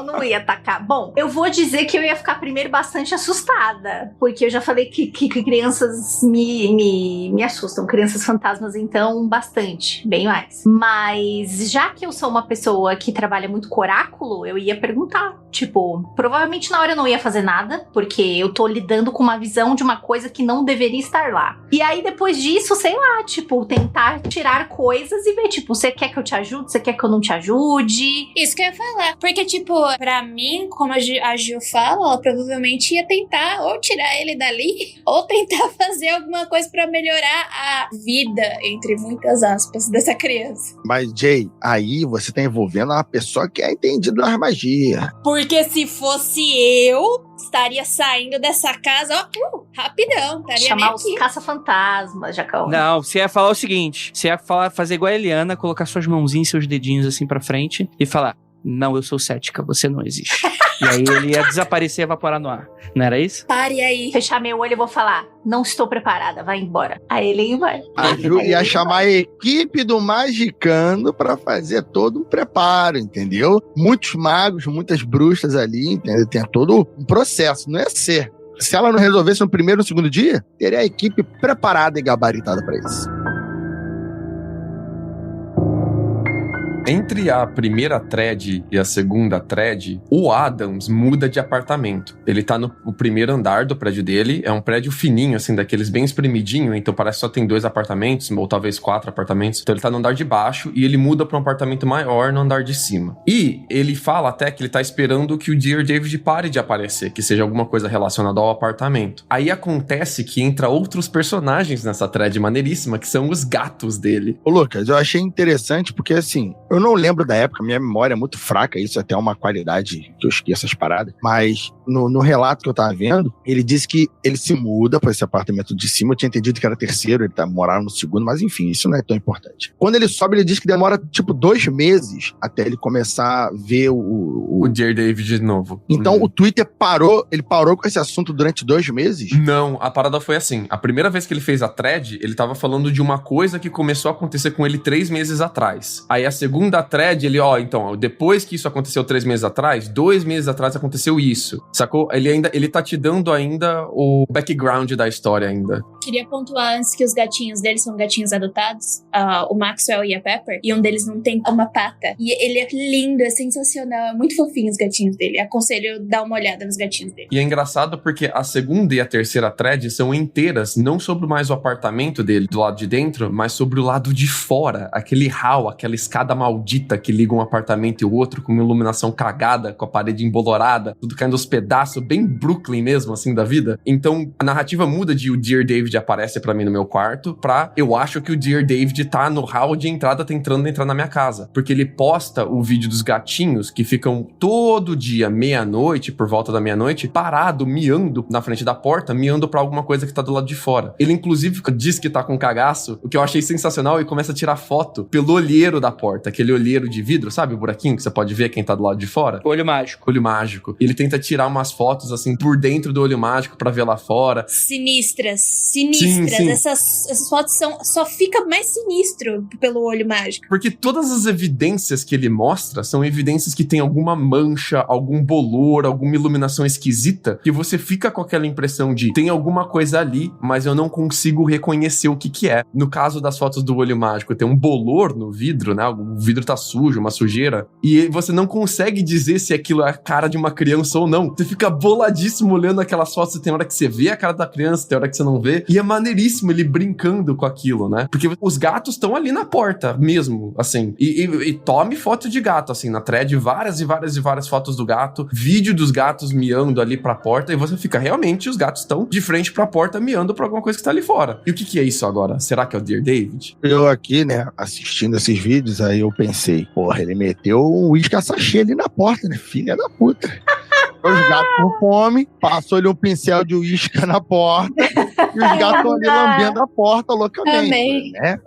Não ia atacar. Bom, eu vou dizer que eu ia ficar primeiro bastante assustada, porque eu já falei que crianças me assustam. Crianças fantasmas, então, bastante. Bem mais. Mas, já que eu sou uma pessoa que trabalha muito com oráculo, eu ia perguntar. Tipo, provavelmente na hora eu não ia fazer nada, porque eu tô lidando com uma visão de uma coisa que não deveria estar lá. E aí, depois disso, sei lá, tipo, tentar tirar coisas e ver, tipo, você quer que eu te ajude? Você quer que eu não te ajude? Isso que eu ia falar. Porque, tipo, pra mim, como a Gil fala, ela provavelmente ia tentar ou tirar ele dali, ou tentar fazer alguma coisa pra melhorar a vida, entre muitas aspas, dessa criança. Mas, Jay, aí você tá envolvendo uma pessoa que é entendida nas magias. Porque se fosse eu, estaria saindo dessa casa, ó, rapidão. Chamar os caça-fantasmas, Jacão. Não, você ia falar o seguinte, você ia fazer igual a Eliana, colocar suas mãozinhas e seus dedinhos assim pra frente e falar, não, eu sou cética, você não existe. E aí ele ia desaparecer e evaporar no ar. Não era isso? Pare aí. Fechar meu olho e vou falar, não estou preparada, vai embora. Aí ele vai. A Ju ia chamar a equipe do Magicando pra fazer todo um preparo, entendeu? Muitos magos, muitas bruxas ali, entendeu? Tem todo um processo, não é ser. Se ela não resolvesse no primeiro ou segundo dia, teria a equipe preparada e gabaritada pra isso. Entre a primeira thread e a segunda thread, o Adams muda de apartamento. Ele tá no primeiro andar do prédio dele, é um prédio fininho, assim, daqueles bem espremidinho, então parece que só tem 2 apartamentos, ou talvez 4 apartamentos. Então ele tá no andar de baixo e ele muda pra um apartamento maior no andar de cima. E ele fala até que ele tá esperando que o Dear David pare de aparecer, que seja alguma coisa relacionada ao apartamento. Aí acontece que entra outros personagens nessa thread maneiríssima, que são os gatos dele. Ô, Lucas, eu achei interessante porque, assim, eu não lembro da época, minha memória é muito fraca, isso até é uma qualidade que eu esqueço as paradas, mas no relato que eu tava vendo, ele disse que ele se muda pra esse apartamento de cima, eu tinha entendido que era terceiro, ele morava no segundo, mas enfim, isso não é tão importante. Quando ele sobe, ele diz que demora, 2 meses até ele começar a ver o Dear David de novo. Então o Twitter parou com esse assunto durante 2 meses? Não, a parada foi assim, a primeira vez que ele fez a thread, ele tava falando de uma coisa que começou a acontecer com ele 3 meses atrás. Aí a segunda thread, ele, então, depois que isso aconteceu 3 meses atrás, 2 meses atrás aconteceu isso, sacou? Ele tá te dando ainda o background da história ainda. Queria pontuar antes que os gatinhos deles são gatinhos adotados, o Maxwell e a Pepper, e um deles não tem uma pata. E ele é lindo, é sensacional, é muito fofinho os gatinhos dele. Aconselho dar uma olhada nos gatinhos dele. E é engraçado porque a segunda e a terceira thread são inteiras, não sobre mais o apartamento dele, do lado de dentro, mas sobre o lado de fora, aquele hall, aquela escada maldita que liga um apartamento e o outro com uma iluminação cagada, com a parede embolorada, tudo caindo aos pedaços, bem Brooklyn mesmo, assim, da vida. Então, a narrativa muda de o Dear David aparece pra mim no meu quarto, pra eu acho que o Dear David tá no hall de entrada tentando entrar na minha casa. Porque ele posta o vídeo dos gatinhos que ficam todo dia, meia-noite, por volta da meia-noite, parado, miando na frente da porta, miando pra alguma coisa que tá do lado de fora. Ele, inclusive, diz que tá com cagaço, o que eu achei sensacional, e começa a tirar foto pelo olheiro da porta, aquele olheiro de vidro, sabe? O buraquinho que você pode ver quem tá do lado de fora. Olho mágico. Olho mágico. Ele tenta tirar umas fotos, assim, por dentro do olho mágico pra ver lá fora. Sinistras. Sim. Essas fotos só fica mais sinistro pelo olho mágico. Porque todas as evidências que ele mostra são evidências que tem alguma mancha, algum bolor, alguma iluminação esquisita, que você fica com aquela impressão de tem alguma coisa ali, mas eu não consigo reconhecer o que é. No caso das fotos do olho mágico, tem um bolor no vidro, né? O vidro tá sujo, uma sujeira, e você não consegue dizer se aquilo é a cara de uma criança ou não. Você fica boladíssimo olhando aquelas fotos, tem hora que você vê a cara da criança, tem hora que você não vê, e é maneiríssimo ele brincando com aquilo, né? Porque os gatos estão ali na porta mesmo, assim, e tome foto de gato, assim, na thread, várias fotos do gato, vídeo dos gatos miando ali pra porta, e você fica, realmente, os gatos estão de frente pra porta miando pra alguma coisa que tá ali fora. E o que é isso agora? Será que é o Dear David? Eu aqui, né, assistindo esses vídeos, aí eu pensei, porra, ele meteu um uísque a sachê ali na porta, né? Filha da puta. Os gatos com fome, passou-lhe um pincel de uísque na porta e os gatos ali lambendo a porta loucamente. Amei. Né?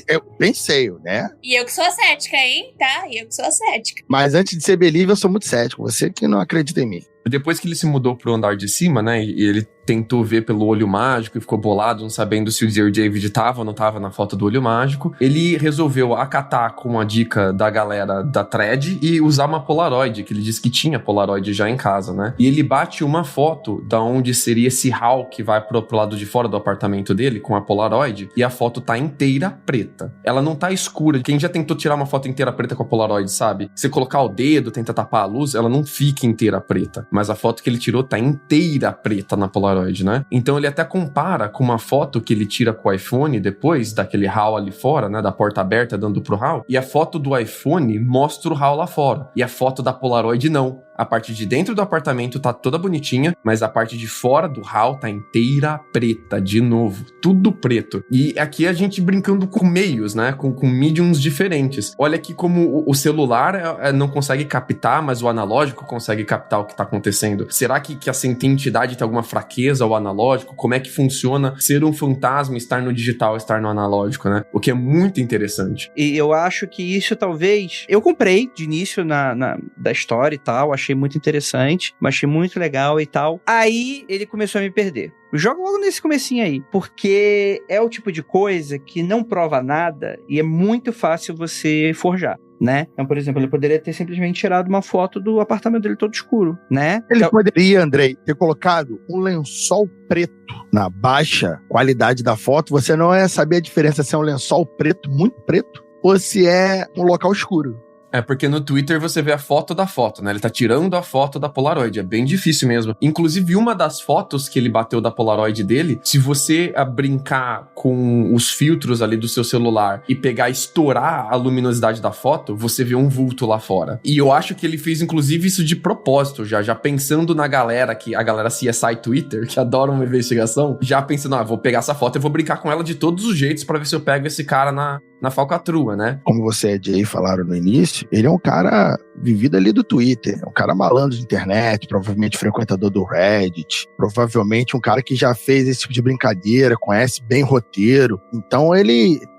Eu pensei, né? E eu que sou a cética, hein? Tá? Eu que sou a cética. Mas antes de ser believer, eu sou muito cético. Você que não acredita em mim. Depois que ele se mudou pro andar de cima, né, e ele tentou ver pelo olho mágico e ficou bolado, não sabendo se o Dear David tava ou não tava na foto do olho mágico, ele resolveu acatar com a dica da galera da thread e usar uma Polaroid, que ele disse que tinha Polaroid já em casa, né? E ele bate uma foto da onde seria esse hall que vai pro lado de fora do apartamento dele com a Polaroid, e a foto tá inteira preta. Ela não tá escura. Quem já tentou tirar uma foto inteira preta com a Polaroid, sabe? Você colocar o dedo, tenta tapar a luz, ela não fica inteira preta. Mas a foto que ele tirou tá inteira preta na Polaroid, né? Então ele até compara com uma foto que ele tira com o iPhone depois daquele hall ali fora, né? Da porta aberta dando pro hall. E a foto do iPhone mostra o hall lá fora. E a foto da Polaroid não. A parte de dentro do apartamento tá toda bonitinha, mas a parte de fora do hall tá inteira preta, de novo. Tudo preto. E aqui a gente brincando com meios, né? Com mediums diferentes. Olha aqui como o celular não consegue captar, mas o analógico consegue captar o que tá acontecendo. Será que assim, tem entidade, tem alguma fraqueza ao analógico? Como é que funciona ser um fantasma, estar no digital, estar no analógico, né? O que é muito interessante. E eu acho que isso talvez... Eu comprei de início da história e tal, achei muito interessante, mas achei muito legal e tal. Aí ele começou a me perder. Joga logo nesse comecinho aí, porque é o tipo de coisa que não prova nada e é muito fácil você forjar, né? Então, por exemplo, ele poderia ter simplesmente tirado uma foto do apartamento dele todo escuro, né? Ele poderia, Andrei, ter colocado um lençol preto na baixa qualidade da foto. Você não ia saber a diferença se é um lençol preto, muito preto, ou se é um local escuro. É porque no Twitter você vê a foto da foto, né? Ele tá tirando a foto da Polaroid, é bem difícil mesmo. Inclusive, uma das fotos que ele bateu da Polaroid dele, se você brincar com os filtros ali do seu celular e pegar e estourar a luminosidade da foto, você vê um vulto lá fora. E eu acho que ele fez, inclusive, isso de propósito, já pensando na galera, que a galera CSI Twitter, que adora uma investigação, já pensando, vou pegar essa foto e vou brincar com ela de todos os jeitos pra ver se eu pego esse cara na falcatrua, né? Como você e a Jay falaram no início, ele é um cara vivido ali do Twitter, é um cara malandro de internet, provavelmente frequentador do Reddit, provavelmente um cara que já fez esse tipo de brincadeira, conhece bem roteiro, então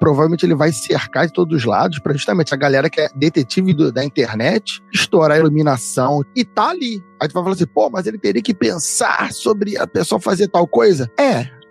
provavelmente ele vai cercar de todos os lados pra justamente a galera que é detetive da internet estourar a iluminação e tá ali. Aí tu vai falar assim, mas ele teria que pensar sobre a pessoa fazer tal coisa?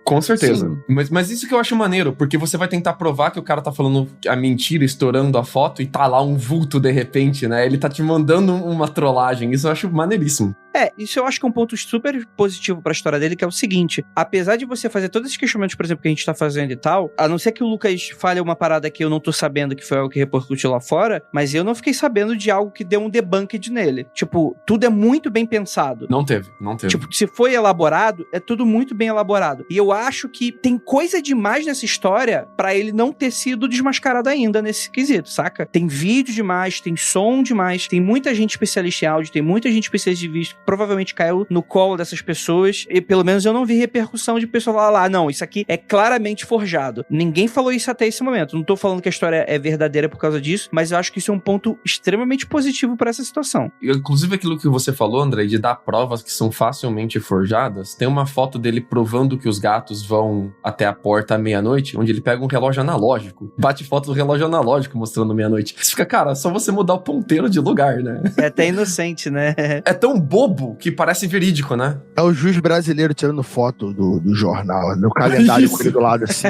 Com certeza. Mas isso que eu acho maneiro, porque você vai tentar provar que o cara tá falando a mentira, estourando a foto, e tá lá um vulto de repente, né? Ele tá te mandando uma trollagem. Isso eu acho maneiríssimo. Isso eu acho que é um ponto super positivo pra história dele, que é o seguinte: apesar de você fazer todos esses questionamentos, por exemplo, que a gente tá fazendo e tal, a não ser que o Lucas fale uma parada que eu não tô sabendo, que foi algo que repercutiu lá fora, mas eu não fiquei sabendo de algo que deu um debunked nele. Tipo, tudo é muito bem pensado. Não teve. Tipo, se foi elaborado, é tudo muito bem elaborado. E eu acho que tem coisa demais nessa história pra ele não ter sido desmascarado ainda nesse quesito, saca? Tem vídeo demais, tem som demais, tem muita gente especialista em áudio, tem muita gente especialista de vídeo, provavelmente caiu no colo dessas pessoas, e pelo menos eu não vi repercussão de pessoa falar lá, não, isso aqui é claramente forjado. Ninguém falou isso até esse momento. Não tô falando que a história é verdadeira por causa disso, mas eu acho que isso é um ponto extremamente positivo pra essa situação. Inclusive aquilo que você falou, André, de dar provas que são facilmente forjadas, tem uma foto dele provando que os gatos vão até a porta à meia-noite, onde ele pega um relógio analógico, bate foto do relógio analógico mostrando meia-noite. Você fica, cara, só você mudar o ponteiro de lugar, né? É até inocente, né? É tão bobo que parece verídico, né? É o juiz brasileiro tirando foto do jornal, no calendário com ele do lado assim.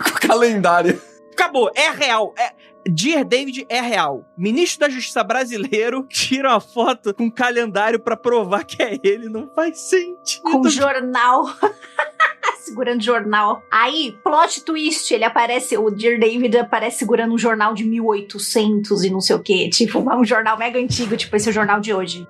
Com o calendário. Acabou, é real. Dear David é real. Ministro da Justiça brasileiro tira uma foto com um calendário pra provar que é ele. Não faz sentido. Com jornal. Segurando jornal. Aí, plot twist, ele aparece, o Dear David aparece segurando um jornal de 1800 e não sei o quê. Tipo, um jornal mega antigo, tipo esse é o jornal de hoje.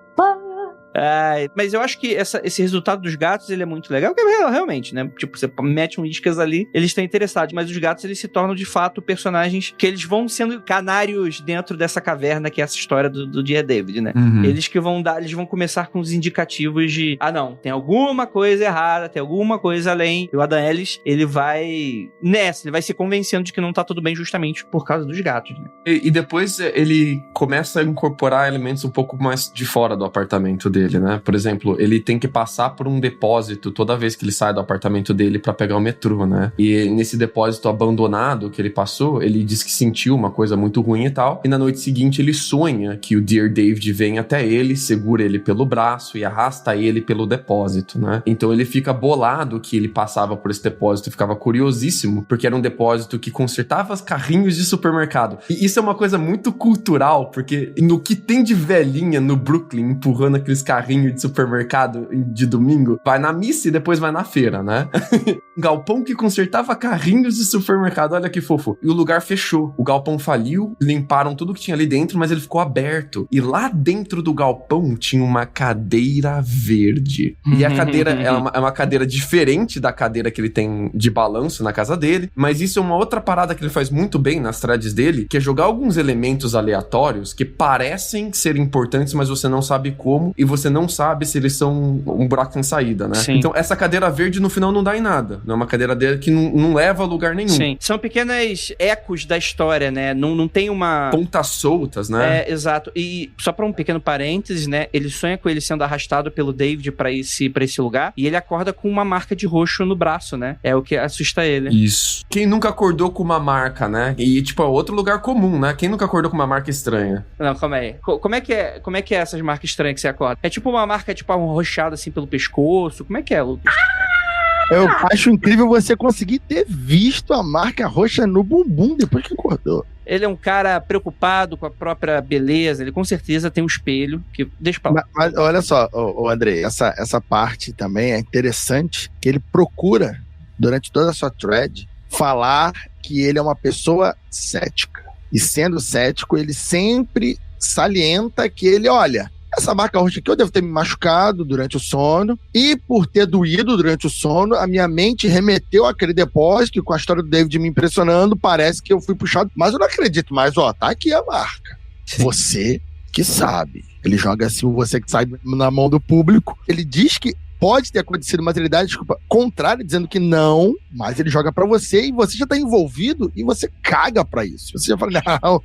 Mas eu acho que esse resultado dos gatos, ele é muito legal, porque realmente, né? Tipo, você mete um iscas ali, eles estão interessados, mas os gatos, eles se tornam, de fato, personagens que eles vão sendo canários dentro dessa caverna, que é essa história do Dear David, né? Uhum. Eles vão começar com os indicativos de, não, tem alguma coisa errada, tem alguma coisa além. E o Adam Ellis, ele vai se convencendo de que não tá tudo bem justamente por causa dos gatos, né? E depois ele começa a incorporar elementos um pouco mais de fora do apartamento dele, né? Por exemplo, ele tem que passar por um depósito toda vez que ele sai do apartamento dele pra pegar o metrô, né? E nesse depósito abandonado que ele passou, ele diz que sentiu uma coisa muito ruim e tal, e na noite seguinte ele sonha que o Dear David vem até ele, segura ele pelo braço e arrasta ele pelo depósito, né? Então ele fica bolado que ele passava por esse depósito e ficava curiosíssimo, porque era um depósito que consertava os carrinhos de supermercado. E isso é uma coisa muito cultural, porque no que tem de velhinha no Brooklyn empurrando aqueles carrinho de supermercado de domingo, vai na missa e depois vai na feira, né? Galpão que consertava carrinhos de supermercado, olha que fofo. E o lugar fechou, o galpão faliu, limparam tudo que tinha ali dentro, mas ele ficou aberto. E lá dentro do galpão tinha uma cadeira verde. E a cadeira é uma cadeira diferente da cadeira que ele tem de balanço na casa dele, mas isso é uma outra parada que ele faz muito bem nas threads dele, que é jogar alguns elementos aleatórios que parecem ser importantes, mas você não sabe como, e você não sabe se eles são um buraco sem saída, né? Sim. Então essa cadeira verde no final não dá em nada. Não é uma cadeira dele que não leva a lugar nenhum. Sim. São pequenas ecos da história, né? Não tem uma... pontas soltas, né? Exato. E só pra um pequeno parênteses, né? Ele sonha com ele sendo arrastado pelo David pra esse lugar, e ele acorda com uma marca de roxo no braço, né? É o que assusta ele. Isso. Quem nunca acordou com uma marca, né? E, tipo, é outro lugar comum, né? Quem nunca acordou com uma marca estranha? Não, calma aí. Como é que é essas marcas estranhas que você acorda? É tipo uma marca, tipo, um roxado assim pelo pescoço? Como é que é, Lucas? Eu acho incrível você conseguir ter visto a marca roxa no bumbum depois que acordou. Ele é um cara preocupado com a própria beleza, ele com certeza tem um espelho, que deixa pra lá. Mas olha só, André, essa parte também é interessante, que ele procura, durante toda a sua thread, falar que ele é uma pessoa cética. E sendo cético, ele sempre salienta que ele, olha, essa marca roxa aqui eu devo ter me machucado durante o sono, e por ter doído durante o sono, a minha mente remeteu àquele depósito, e com a história do David me impressionando, parece que eu fui puxado, mas eu não acredito mais, ó, tá aqui a marca. Sim. Você que sabe. Ele joga assim, você que sabe, na mão do público. Ele diz que pode ter acontecido, mas ele dá a desculpa contrária, dizendo que não, mas ele joga pra você e você já tá envolvido e você caga pra isso. Você já fala, não.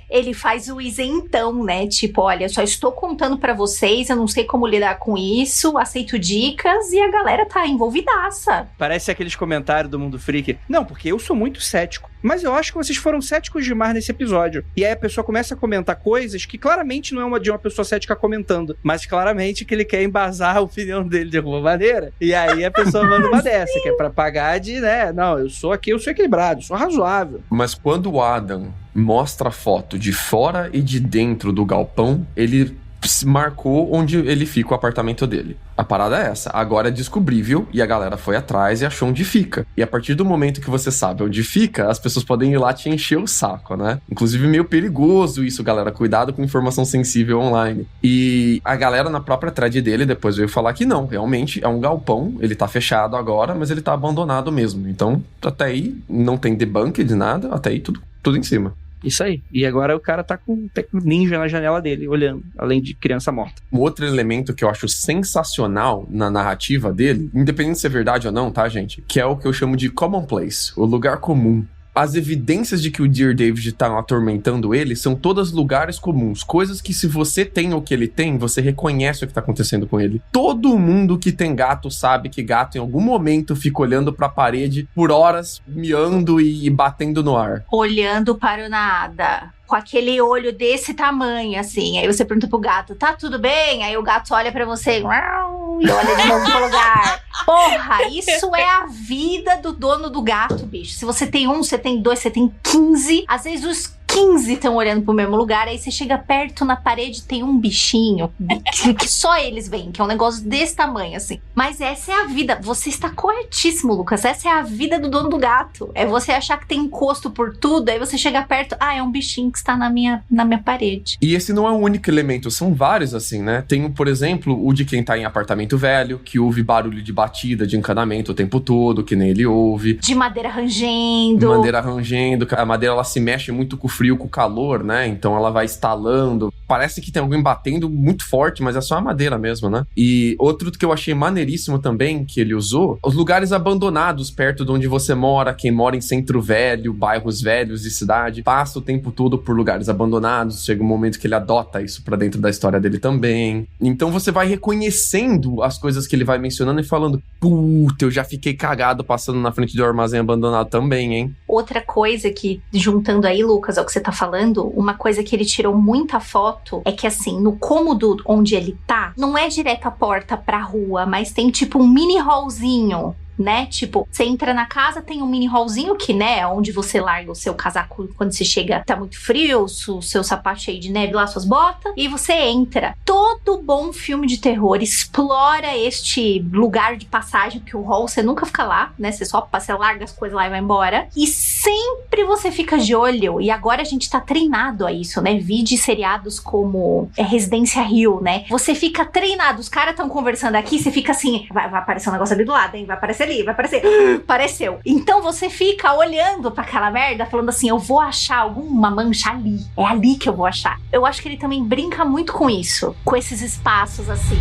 Ele faz o isentão, né? Tipo, olha, só estou contando pra vocês, eu não sei como lidar com isso, aceito dicas, e a galera tá envolvidaça. Parece aqueles comentários do Mundo Freak. Não, porque eu sou muito cético, mas eu acho que vocês foram céticos demais nesse episódio. E aí a pessoa começa a comentar coisas que claramente não é de uma pessoa cética comentando, mas claramente que ele quer embasar a opinião dele de alguma maneira. E aí a pessoa manda uma dessa, que é pra pagar de, né, não, eu sou equilibrado, sou razoável. Mas quando o Adam mostra a foto de fora e de dentro do galpão, ele marcou onde ele fica o apartamento dele. A parada é essa. Agora é descobrível e a galera foi atrás e achou onde fica. E a partir do momento que você sabe onde fica, as pessoas podem ir lá te encher o saco, né? Inclusive meio perigoso isso, galera. Cuidado com informação sensível online. E a galera na própria thread dele depois veio falar que não, realmente é um galpão, ele tá fechado agora, mas ele tá abandonado mesmo. Então, até aí não tem debunk de nada, até aí tudo em cima. Isso aí. E agora o cara tá com um ninja na janela dele, olhando, além de criança morta. Um outro elemento que eu acho sensacional na narrativa dele, independente se é verdade ou não, tá, gente? Que é o que eu chamo de commonplace, o lugar comum. As evidências de que o Dear David tá atormentando ele são todas lugares comuns. Coisas que se você tem o que ele tem, você reconhece o que tá acontecendo com ele. Todo mundo que tem gato sabe que gato em algum momento fica olhando pra parede por horas, miando e batendo no ar. Olhando para o nada. Com aquele olho desse tamanho, assim. Aí você pergunta pro gato, tá tudo bem? Aí o gato olha pra você e olha de novo pro lugar. Porra, isso é a vida do dono do gato, bicho. Se você tem um, você tem dois, você tem 15. Às vezes os 15 estão olhando pro mesmo lugar, aí você chega perto na parede, tem um bichinho que só eles veem, que é um negócio desse tamanho, assim. Mas essa é a vida. Você está corretíssimo, Lucas. Essa é a vida do dono do gato. É você achar que tem encosto por tudo, aí você chega perto, é um bichinho que está na minha parede. E esse não é o único elemento, são vários, assim, né? Tem, por exemplo, o de quem tá em apartamento velho, que ouve barulho de batida, de encanamento o tempo todo, que nem ele ouve. De madeira rangendo. A madeira, ela se mexe muito com o frio, com o calor, né? Então ela vai estalando. Parece que tem alguém batendo muito forte, mas é só a madeira mesmo, né? E outro que eu achei maneiríssimo também, que ele usou, os lugares abandonados perto de onde você mora, quem mora em centro velho, bairros velhos de cidade, passa o tempo todo por lugares abandonados, chega um momento que ele adota isso pra dentro da história dele também. Então você vai reconhecendo as coisas que ele vai mencionando e falando, puta, eu já fiquei cagado passando na frente do armazém abandonado também, hein? Outra coisa que, juntando aí, Lucas, ao que você tá falando, uma coisa que ele tirou muita foto é que, assim, no cômodo onde ele tá, não é direto a porta pra rua, mas tem tipo um mini hallzinho, né? Tipo, você entra na casa, tem um mini hallzinho que, né, onde você larga o seu casaco quando você chega, tá muito frio, o seu sapato cheio de neve lá, suas botas, e você entra. Todo bom filme de terror explora este lugar de passagem, que o hall você nunca fica lá, né? Você larga as coisas lá e vai embora. E sempre você fica de olho, e agora a gente tá treinado a isso, né? Vide seriados como Residência Hill, né? Você fica treinado, os caras estão conversando aqui, você fica assim, vai aparecer um negócio ali do lado, hein? Vai aparecer ali, vai aparecer. Apareceu. Então você fica olhando pra aquela merda, falando assim, eu vou achar alguma mancha ali. É ali que eu vou achar. Eu acho que ele também brinca muito com isso, com esses espaços assim.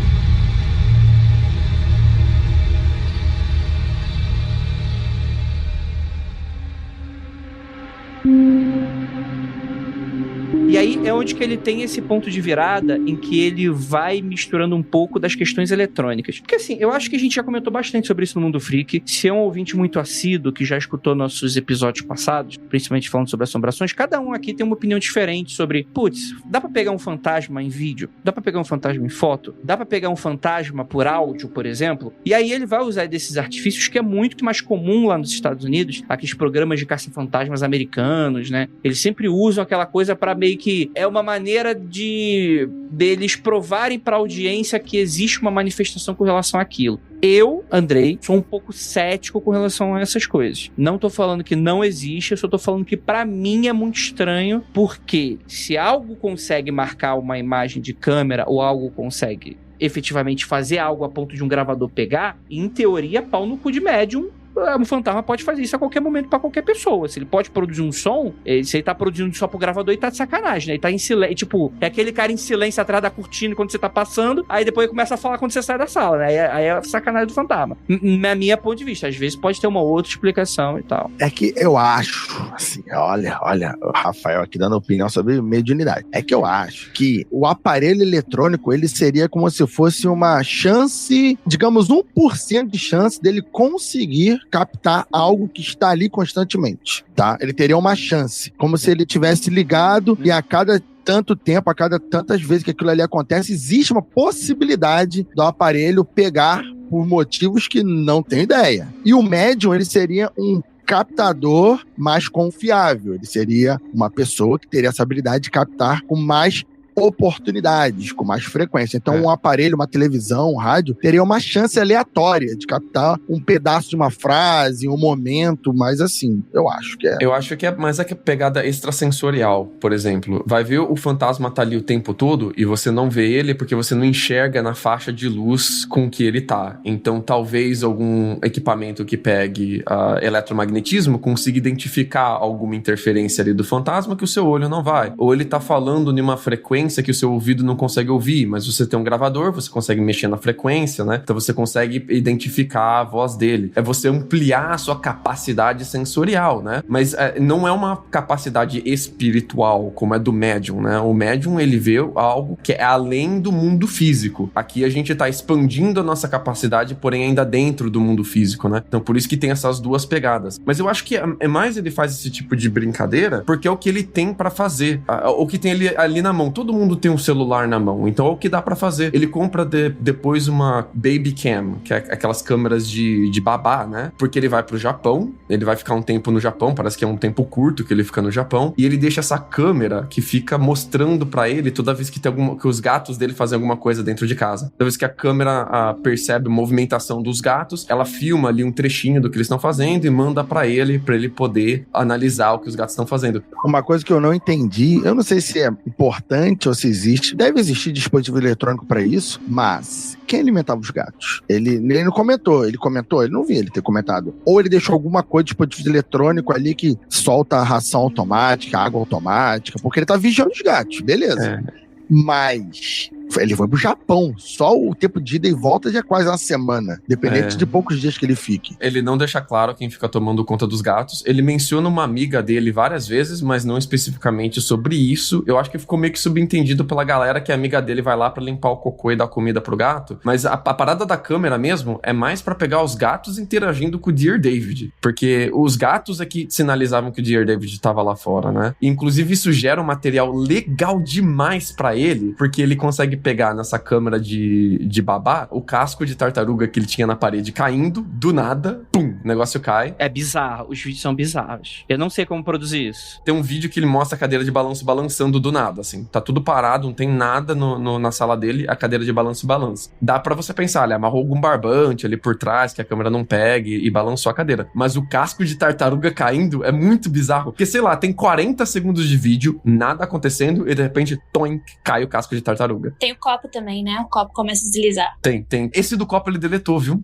E aí é onde que ele tem esse ponto de virada em que ele vai misturando um pouco das questões eletrônicas. Porque assim, eu acho que a gente já comentou bastante sobre isso no Mundo Freak. Se é um ouvinte muito assíduo, que já escutou nossos episódios passados, principalmente falando sobre assombrações, cada um aqui tem uma opinião diferente sobre, putz, dá pra pegar um fantasma em vídeo? Dá pra pegar um fantasma em foto? Dá pra pegar um fantasma por áudio, por exemplo? E aí ele vai usar desses artifícios que é muito mais comum lá nos Estados Unidos, aqueles programas de caça-fantasmas americanos, né? Eles sempre usam aquela coisa pra meio que é uma maneira deles provarem pra audiência que existe uma manifestação com relação àquilo. Eu, Andrei, sou um pouco cético com relação a essas coisas. Não tô falando que não existe, eu só tô falando que pra mim é muito estranho, porque se algo consegue marcar uma imagem de câmera ou algo consegue efetivamente fazer algo a ponto de um gravador pegar, em teoria, pau no cu de médium, um fantasma pode fazer isso a qualquer momento pra qualquer pessoa. Se ele pode produzir um som, se ele tá produzindo só pro gravador, ele tá de sacanagem, né? Ele tá em silêncio, tipo, é aquele cara em silêncio atrás da cortina quando você tá passando, aí depois ele começa a falar quando você sai da sala, né? Aí é sacanagem do fantasma. Na minha ponto de vista, às vezes pode ter uma outra explicação e tal. É que eu acho, assim, olha, o Rafael aqui dando opinião sobre mediunidade. É que eu acho que o aparelho eletrônico, ele seria como se fosse uma chance, digamos, 1% de chance dele conseguir captar algo que está ali constantemente, tá? Ele teria uma chance, como se ele tivesse ligado e a cada tanto tempo, a cada tantas vezes que aquilo ali acontece, existe uma possibilidade do aparelho pegar por motivos que não tem ideia. E o médium, ele seria um captador mais confiável, ele seria uma pessoa que teria essa habilidade de captar com mais oportunidades, com mais frequência. Então, um aparelho, uma televisão, um rádio, teria uma chance aleatória de captar um pedaço de uma frase, um momento, mas assim, eu acho que é. Eu acho que é mais a pegada extrasensorial, por exemplo. Vai ver o fantasma tá ali o tempo todo e você não vê ele porque você não enxerga na faixa de luz com que ele tá. Então, talvez algum equipamento que pegue eletromagnetismo consiga identificar alguma interferência ali do fantasma que o seu olho não vai. Ou ele tá falando em uma frequência que o seu ouvido não consegue ouvir, mas você tem um gravador, você consegue mexer na frequência, né? Então você consegue identificar a voz dele. É você ampliar a sua capacidade sensorial, né? Mas não é uma capacidade espiritual, como é do médium, né? O médium, ele vê algo que é além do mundo físico. Aqui a gente tá expandindo a nossa capacidade, porém ainda dentro do mundo físico, né? Então por isso que tem essas duas pegadas. Mas eu acho que é mais ele faz esse tipo de brincadeira porque é o que ele tem pra fazer. O que tem ali na mão. Todo mundo tem um celular na mão, então é o que dá pra fazer. Ele compra depois uma baby cam, que é aquelas câmeras de babá, né? Porque ele vai pro Japão, ele vai ficar um tempo no Japão, parece que é um tempo curto que ele fica no Japão, e ele deixa essa câmera que fica mostrando pra ele toda vez que que os gatos dele fazem alguma coisa dentro de casa. Toda vez que a câmera percebe a movimentação dos gatos, ela filma ali um trechinho do que eles estão fazendo e manda pra ele poder analisar o que os gatos estão fazendo. Uma coisa que eu não entendi, eu não sei se é importante ou se existe, deve existir dispositivo eletrônico pra isso, mas quem alimentava os gatos? Ele não comentou, ele não vi ele ter comentado. Ou ele deixou alguma coisa de dispositivo eletrônico ali que solta ração automática, água automática, porque ele tá vigiando os gatos, beleza. Mas ele foi pro Japão. Só o tempo de ida e volta já é quase uma semana. Dependente de poucos dias que ele fique. Ele não deixa claro quem fica tomando conta dos gatos. Ele menciona uma amiga dele várias vezes, mas não especificamente sobre isso. Eu acho que ficou meio que subentendido pela galera que a amiga dele vai lá pra limpar o cocô e dar comida pro gato. Mas a parada da câmera mesmo é mais pra pegar os gatos interagindo com o Dear David. Porque os gatos é que sinalizavam que o Dear David tava lá fora, né? E, inclusive, isso gera um material legal demais pra ele, porque ele consegue pegar nessa câmera de babá o casco de tartaruga que ele tinha na parede caindo, do nada, pum, o negócio cai. É bizarro, os vídeos são bizarros. Eu não sei como produzir isso. Tem um vídeo que ele mostra a cadeira de balanço balançando do nada, assim. Tá tudo parado, não tem nada na sala dele, a cadeira de balanço balança. Dá pra você pensar, ele amarrou algum barbante ali por trás, que a câmera não pegue, e balançou a cadeira. Mas o casco de tartaruga caindo é muito bizarro. Porque, sei lá, tem 40 segundos de vídeo, nada acontecendo, e de repente, toink, cai o casco de tartaruga. Tem o copo também, né? O copo começa a deslizar. Tem. Esse do copo ele deletou, viu?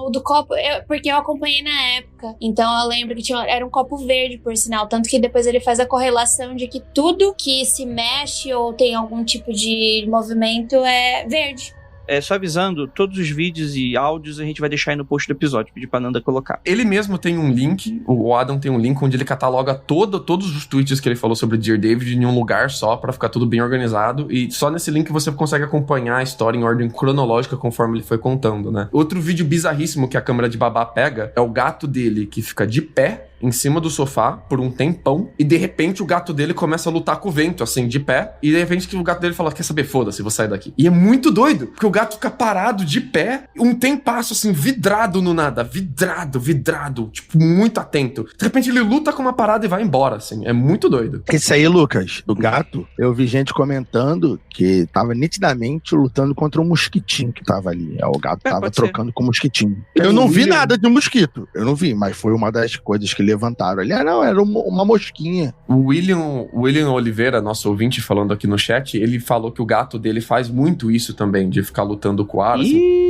O do copo, porque eu acompanhei na época. Então eu lembro que era um copo verde, por sinal. Tanto que depois ele faz a correlação de que tudo que se mexe ou tem algum tipo de movimento é verde. Só avisando, todos os vídeos e áudios a gente vai deixar aí no post do episódio, pedir pra Nanda colocar. Ele mesmo tem um link, o Adam tem um link onde ele cataloga todos os tweets que ele falou sobre Dear David em um lugar só, pra ficar tudo bem organizado, e só nesse link você consegue acompanhar a história em ordem cronológica conforme ele foi contando, né? Outro vídeo bizarríssimo que a câmera de babá pega é o gato dele que fica de pé em cima do sofá por um tempão, e de repente o gato dele começa a lutar com o vento, assim, de pé, e de repente o gato dele fala, quer saber, foda-se, vou sair daqui. E é muito doido, porque o gato fica parado de pé, um tempasso, assim, vidrado no nada, vidrado, tipo, muito atento. De repente ele luta com uma parada e vai embora, assim, é muito doido. Esse aí, Lucas, do gato, eu vi gente comentando que tava nitidamente lutando contra um mosquitinho que tava ali. O gato tava trocando com o mosquitinho. Eu não vi nada de mosquito, eu não vi, mas foi uma das coisas que levantaram ali. Não, era uma mosquinha. O William Oliveira, nosso ouvinte, falando aqui no chat, ele falou que o gato dele faz muito isso também, de ficar lutando com o ar, assim.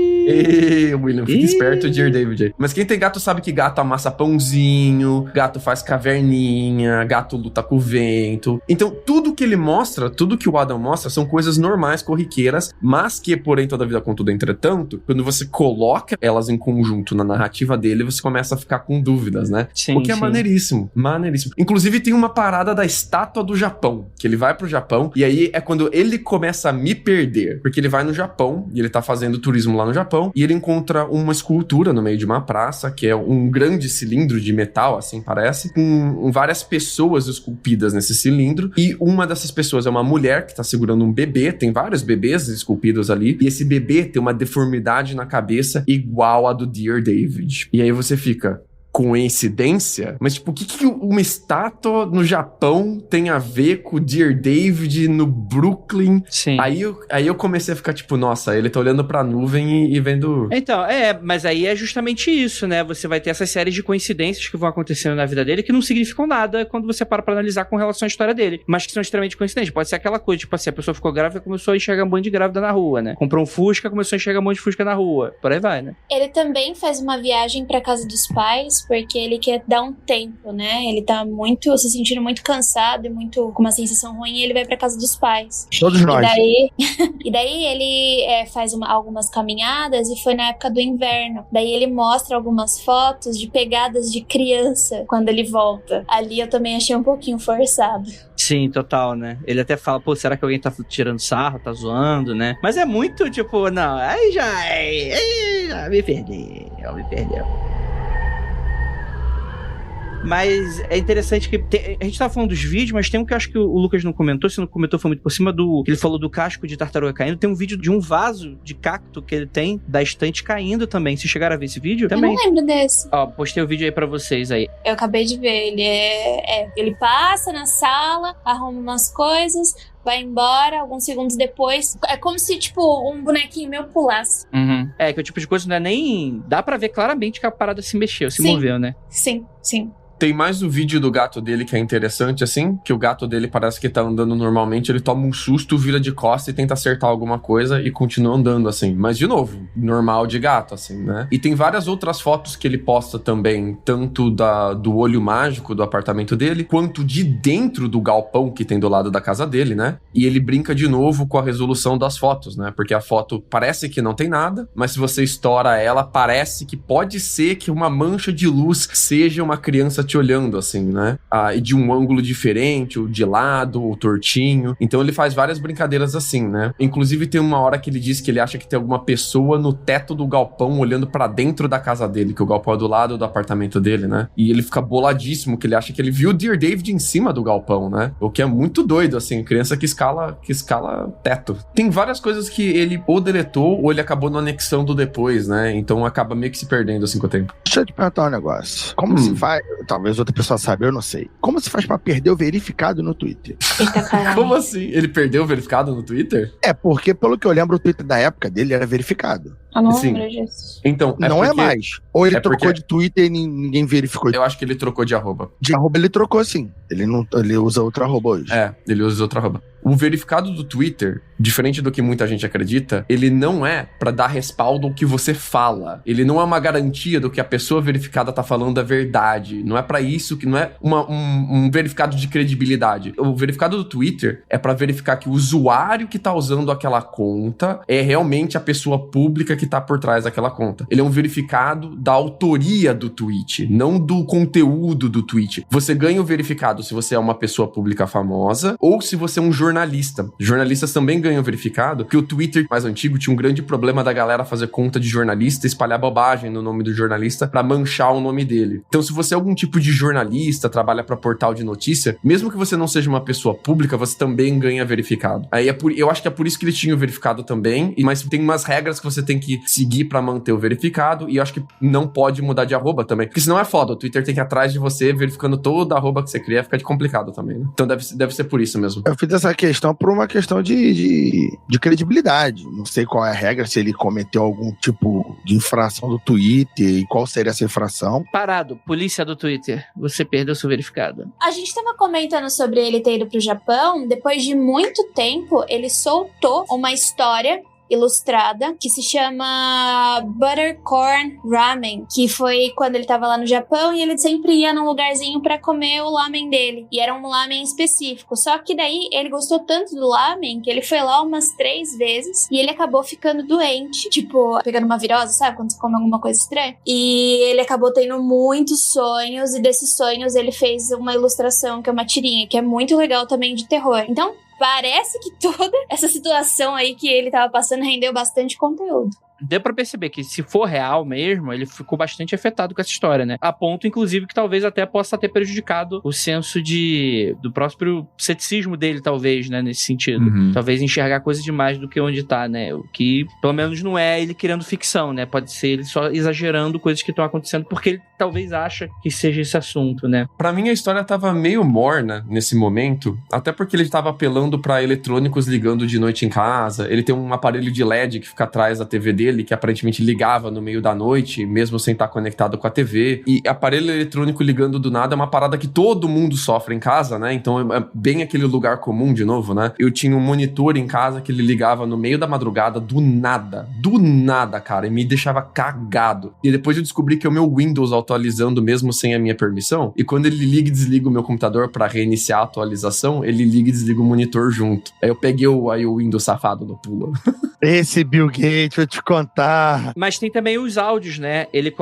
William, fica esperto, Dear David. Mas quem tem gato sabe que gato amassa pãozinho, gato faz caverninha, gato luta com o vento. Então, tudo que ele mostra, tudo que o Adam mostra, são coisas normais, corriqueiras, mas que, porém, toda vida contudo, entretanto, quando você coloca elas em conjunto na narrativa dele, você começa a ficar com dúvidas, né? Sim, o que é maneiríssimo. Inclusive, tem uma parada da estátua do Japão, que ele vai pro Japão, e aí é quando ele começa a me perder, porque ele vai no Japão, e ele tá fazendo turismo lá no Japão, e ele encontra uma escultura no meio de uma praça, que é um grande cilindro de metal, assim parece, com várias pessoas esculpidas nesse cilindro, e uma dessas pessoas é uma mulher que tá segurando um bebê, tem vários bebês esculpidos ali, e esse bebê tem uma deformidade na cabeça igual a do Dear David. E aí você fica... coincidência? Mas, tipo, o que uma estátua no Japão tem a ver com o Dear David no Brooklyn? Sim. Aí eu comecei a ficar, tipo, nossa, ele tá olhando pra nuvem e vendo... Então, mas aí é justamente isso, né? Você vai ter essas séries de coincidências que vão acontecendo na vida dele que não significam nada quando você para pra analisar com relação à história dele, mas que são extremamente coincidentes. Pode ser aquela coisa, tipo assim, a pessoa ficou grávida e começou a enxergar um monte de grávida na rua, né? Comprou um Fusca, começou a enxergar um monte de Fusca na rua. Por aí vai, né? Ele também faz uma viagem pra casa dos pais, porque ele quer dar um tempo, né? Ele tá se sentindo muito cansado e muito com uma sensação ruim, e ele vai pra casa dos pais. Todos nós. E daí ele faz algumas caminhadas, e foi na época do inverno. Daí ele mostra algumas fotos de pegadas de criança quando ele volta. Ali eu também achei um pouquinho forçado. Sim, total, né? Ele até fala, pô, será que alguém tá tirando sarro, tá zoando, né? Mas é muito, tipo, não, aí já me perdeu. Mas é interessante que a gente tava falando dos vídeos, mas tem um que eu acho que o Lucas não comentou, se não comentou foi muito por cima ele falou do casco de tartaruga caindo. Tem um vídeo de um vaso de cacto que ele tem da estante caindo também. Se chegaram a ver esse vídeo? Também. Eu não lembro desse. Ó, postei o vídeo aí pra vocês aí. Eu acabei de ver. Ele passa na sala, arruma umas coisas, vai embora, alguns segundos depois. É como se, tipo, um bonequinho meu pulasse. Uhum. É, que o tipo de coisa não é nem... Dá pra ver claramente que a parada se mexeu, se moveu, né? Sim. Tem mais o vídeo do gato dele que é interessante, assim, que o gato dele parece que tá andando normalmente, ele toma um susto, vira de costas e tenta acertar alguma coisa e continua andando, assim. Mas, de novo, normal de gato, assim, né? E tem várias outras fotos que ele posta também, tanto do olho mágico do apartamento dele, quanto de dentro do galpão que tem do lado da casa dele, né? E ele brinca de novo com a resolução das fotos, né? Porque a foto parece que não tem nada, mas se você estoura ela, parece que pode ser que uma mancha de luz seja uma criança te olhando, assim, né? E de um ângulo diferente, ou de lado, ou tortinho. Então ele faz várias brincadeiras assim, né? Inclusive tem uma hora que ele diz que ele acha que tem alguma pessoa no teto do galpão olhando pra dentro da casa dele, que o galpão é do lado do apartamento dele, né? E ele fica boladíssimo, que ele acha que ele viu o Dear David em cima do galpão, né? O que é muito doido, assim, criança que escala teto. Tem várias coisas que ele ou deletou, ou ele acabou no anexando depois, né? Então acaba meio que se perdendo, assim, com o tempo. Deixa eu te perguntar um negócio. Como se faz... Talvez outra pessoa saiba, eu não sei. Como se faz pra perder o verificado no Twitter? Eita, caralho. Como assim? Ele perdeu o verificado no Twitter? É, porque pelo que eu lembro, o Twitter da época dele era verificado. Eu não Sim. lembro disso. Então, Não é mais. Ou ele trocou porque- de Twitter e ninguém verificou. Eu acho que ele trocou de arroba. De arroba ele trocou, sim. Ele usa outro arroba hoje. É, ele usa outra arroba. O verificado do Twitter, diferente do que muita gente acredita, ele não é pra dar respaldo ao que você fala. Ele não é uma garantia do que a pessoa verificada tá falando é verdade. Não é pra isso, que não é um verificado de credibilidade. O verificado do Twitter é pra verificar que o usuário que tá usando aquela conta é realmente a pessoa pública que tá por trás daquela conta. Ele é um verificado da autoria do tweet, não do conteúdo do tweet. Você ganha o verificado se você é uma pessoa pública famosa ou se você é um jornalista. Jornalistas também ganham verificado, que o Twitter mais antigo tinha um grande problema da galera fazer conta de jornalista e espalhar bobagem no nome do jornalista pra manchar o nome dele. Então, se você é algum tipo de jornalista, trabalha pra portal de notícia, mesmo que você não seja uma pessoa pública, você também ganha verificado. Aí eu acho que é por isso que eles tinham verificado também, mas tem umas regras que você tem que seguir pra manter o verificado, e eu acho que não pode mudar de arroba também, porque senão é foda, o Twitter tem que ir atrás de você, verificando toda a arroba que você cria, fica complicado também, né? Então deve ser por isso mesmo. Eu fiz essa questão por uma questão de credibilidade. Não sei qual é a regra, se ele cometeu algum tipo de infração do Twitter e qual seria essa infração. Parado, polícia do Twitter, você perdeu seu verificado. A gente tava comentando sobre ele ter ido pro Japão. Depois de muito tempo, ele soltou uma história ilustrada que se chama Buttercorn Ramen, que foi quando ele tava lá no Japão e ele sempre ia num lugarzinho pra comer o lamen dele, e era um lamen específico, só que daí ele gostou tanto do lamen que ele foi lá umas 3 vezes e ele acabou ficando doente, tipo, pegando uma virose, sabe, quando você come alguma coisa estranha, e ele acabou tendo muitos sonhos, e desses sonhos ele fez uma ilustração que é uma tirinha, que é muito legal também, de terror. Então parece que toda essa situação aí que ele tava passando rendeu bastante conteúdo. Deu pra perceber que, se for real mesmo, ele ficou bastante afetado com essa história, né? A ponto, inclusive, que talvez até possa ter prejudicado o senso do próprio ceticismo dele, talvez, né? Nesse sentido. Talvez enxergar coisas demais do que onde tá, né? O que, pelo menos, não é ele criando ficção, né? Pode ser ele só exagerando coisas que estão acontecendo, porque ele talvez acha que seja esse assunto, né? Pra mim, a história tava meio morna nesse momento, até porque ele tava apelando pra eletrônicos ligando de noite em casa. Ele tem um aparelho de LED que fica atrás da TV dele, que aparentemente ligava no meio da noite, mesmo sem estar conectado com a TV. E aparelho eletrônico ligando do nada é uma parada que todo mundo sofre em casa, né? Então é bem aquele lugar comum, de novo, né? Eu tinha um monitor em casa que ele ligava no meio da madrugada, do nada, cara, e me deixava cagado. E depois eu descobri que é o meu Windows atualizando mesmo sem a minha permissão, e quando ele liga e desliga o meu computador pra reiniciar a atualização, ele liga e desliga o monitor junto. Aí eu peguei o Windows safado no pulo. Esse Bill Gates, vou te contar. Mas tem também os áudios, né? Ele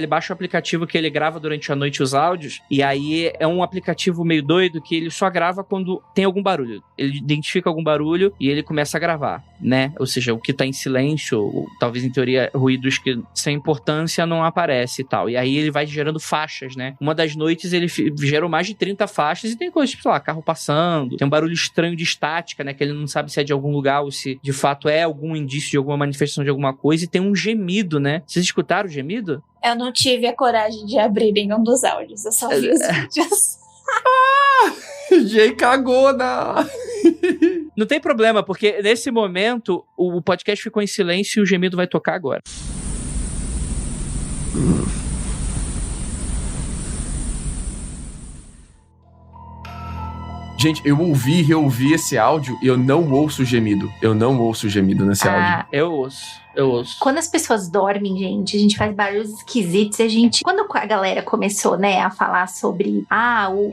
baixa o aplicativo que ele grava durante a noite os áudios, e aí é um aplicativo meio doido que ele só grava quando tem algum barulho. Ele identifica algum barulho e ele começa a gravar, né? Ou seja, o que tá em silêncio, ou talvez em teoria ruídos que sem importância não aparece e tal. E aí ele vai gerando faixas, né? Uma das noites ele gerou mais de 30 faixas e tem coisas, tipo, sei lá, carro passando, tem um barulho estranho de estática, né? Que ele não sabe se é de algum lugar ou se de fato é algum indício de alguma manifestação de alguma coisa, e tem um gemido, né? Vocês escutaram o gemido? Eu não tive a coragem de abrir nenhum dos áudios, eu só vi os vídeos. Jay cagona! Não tem problema, porque nesse momento o podcast ficou em silêncio e o gemido vai tocar agora. Gente, eu ouvi e reouvi esse áudio e eu não ouço gemido. Eu não ouço gemido nesse áudio. Eu ouço. Quando as pessoas dormem, gente, a gente faz barulhos esquisitos. Quando a galera começou, né, a falar sobre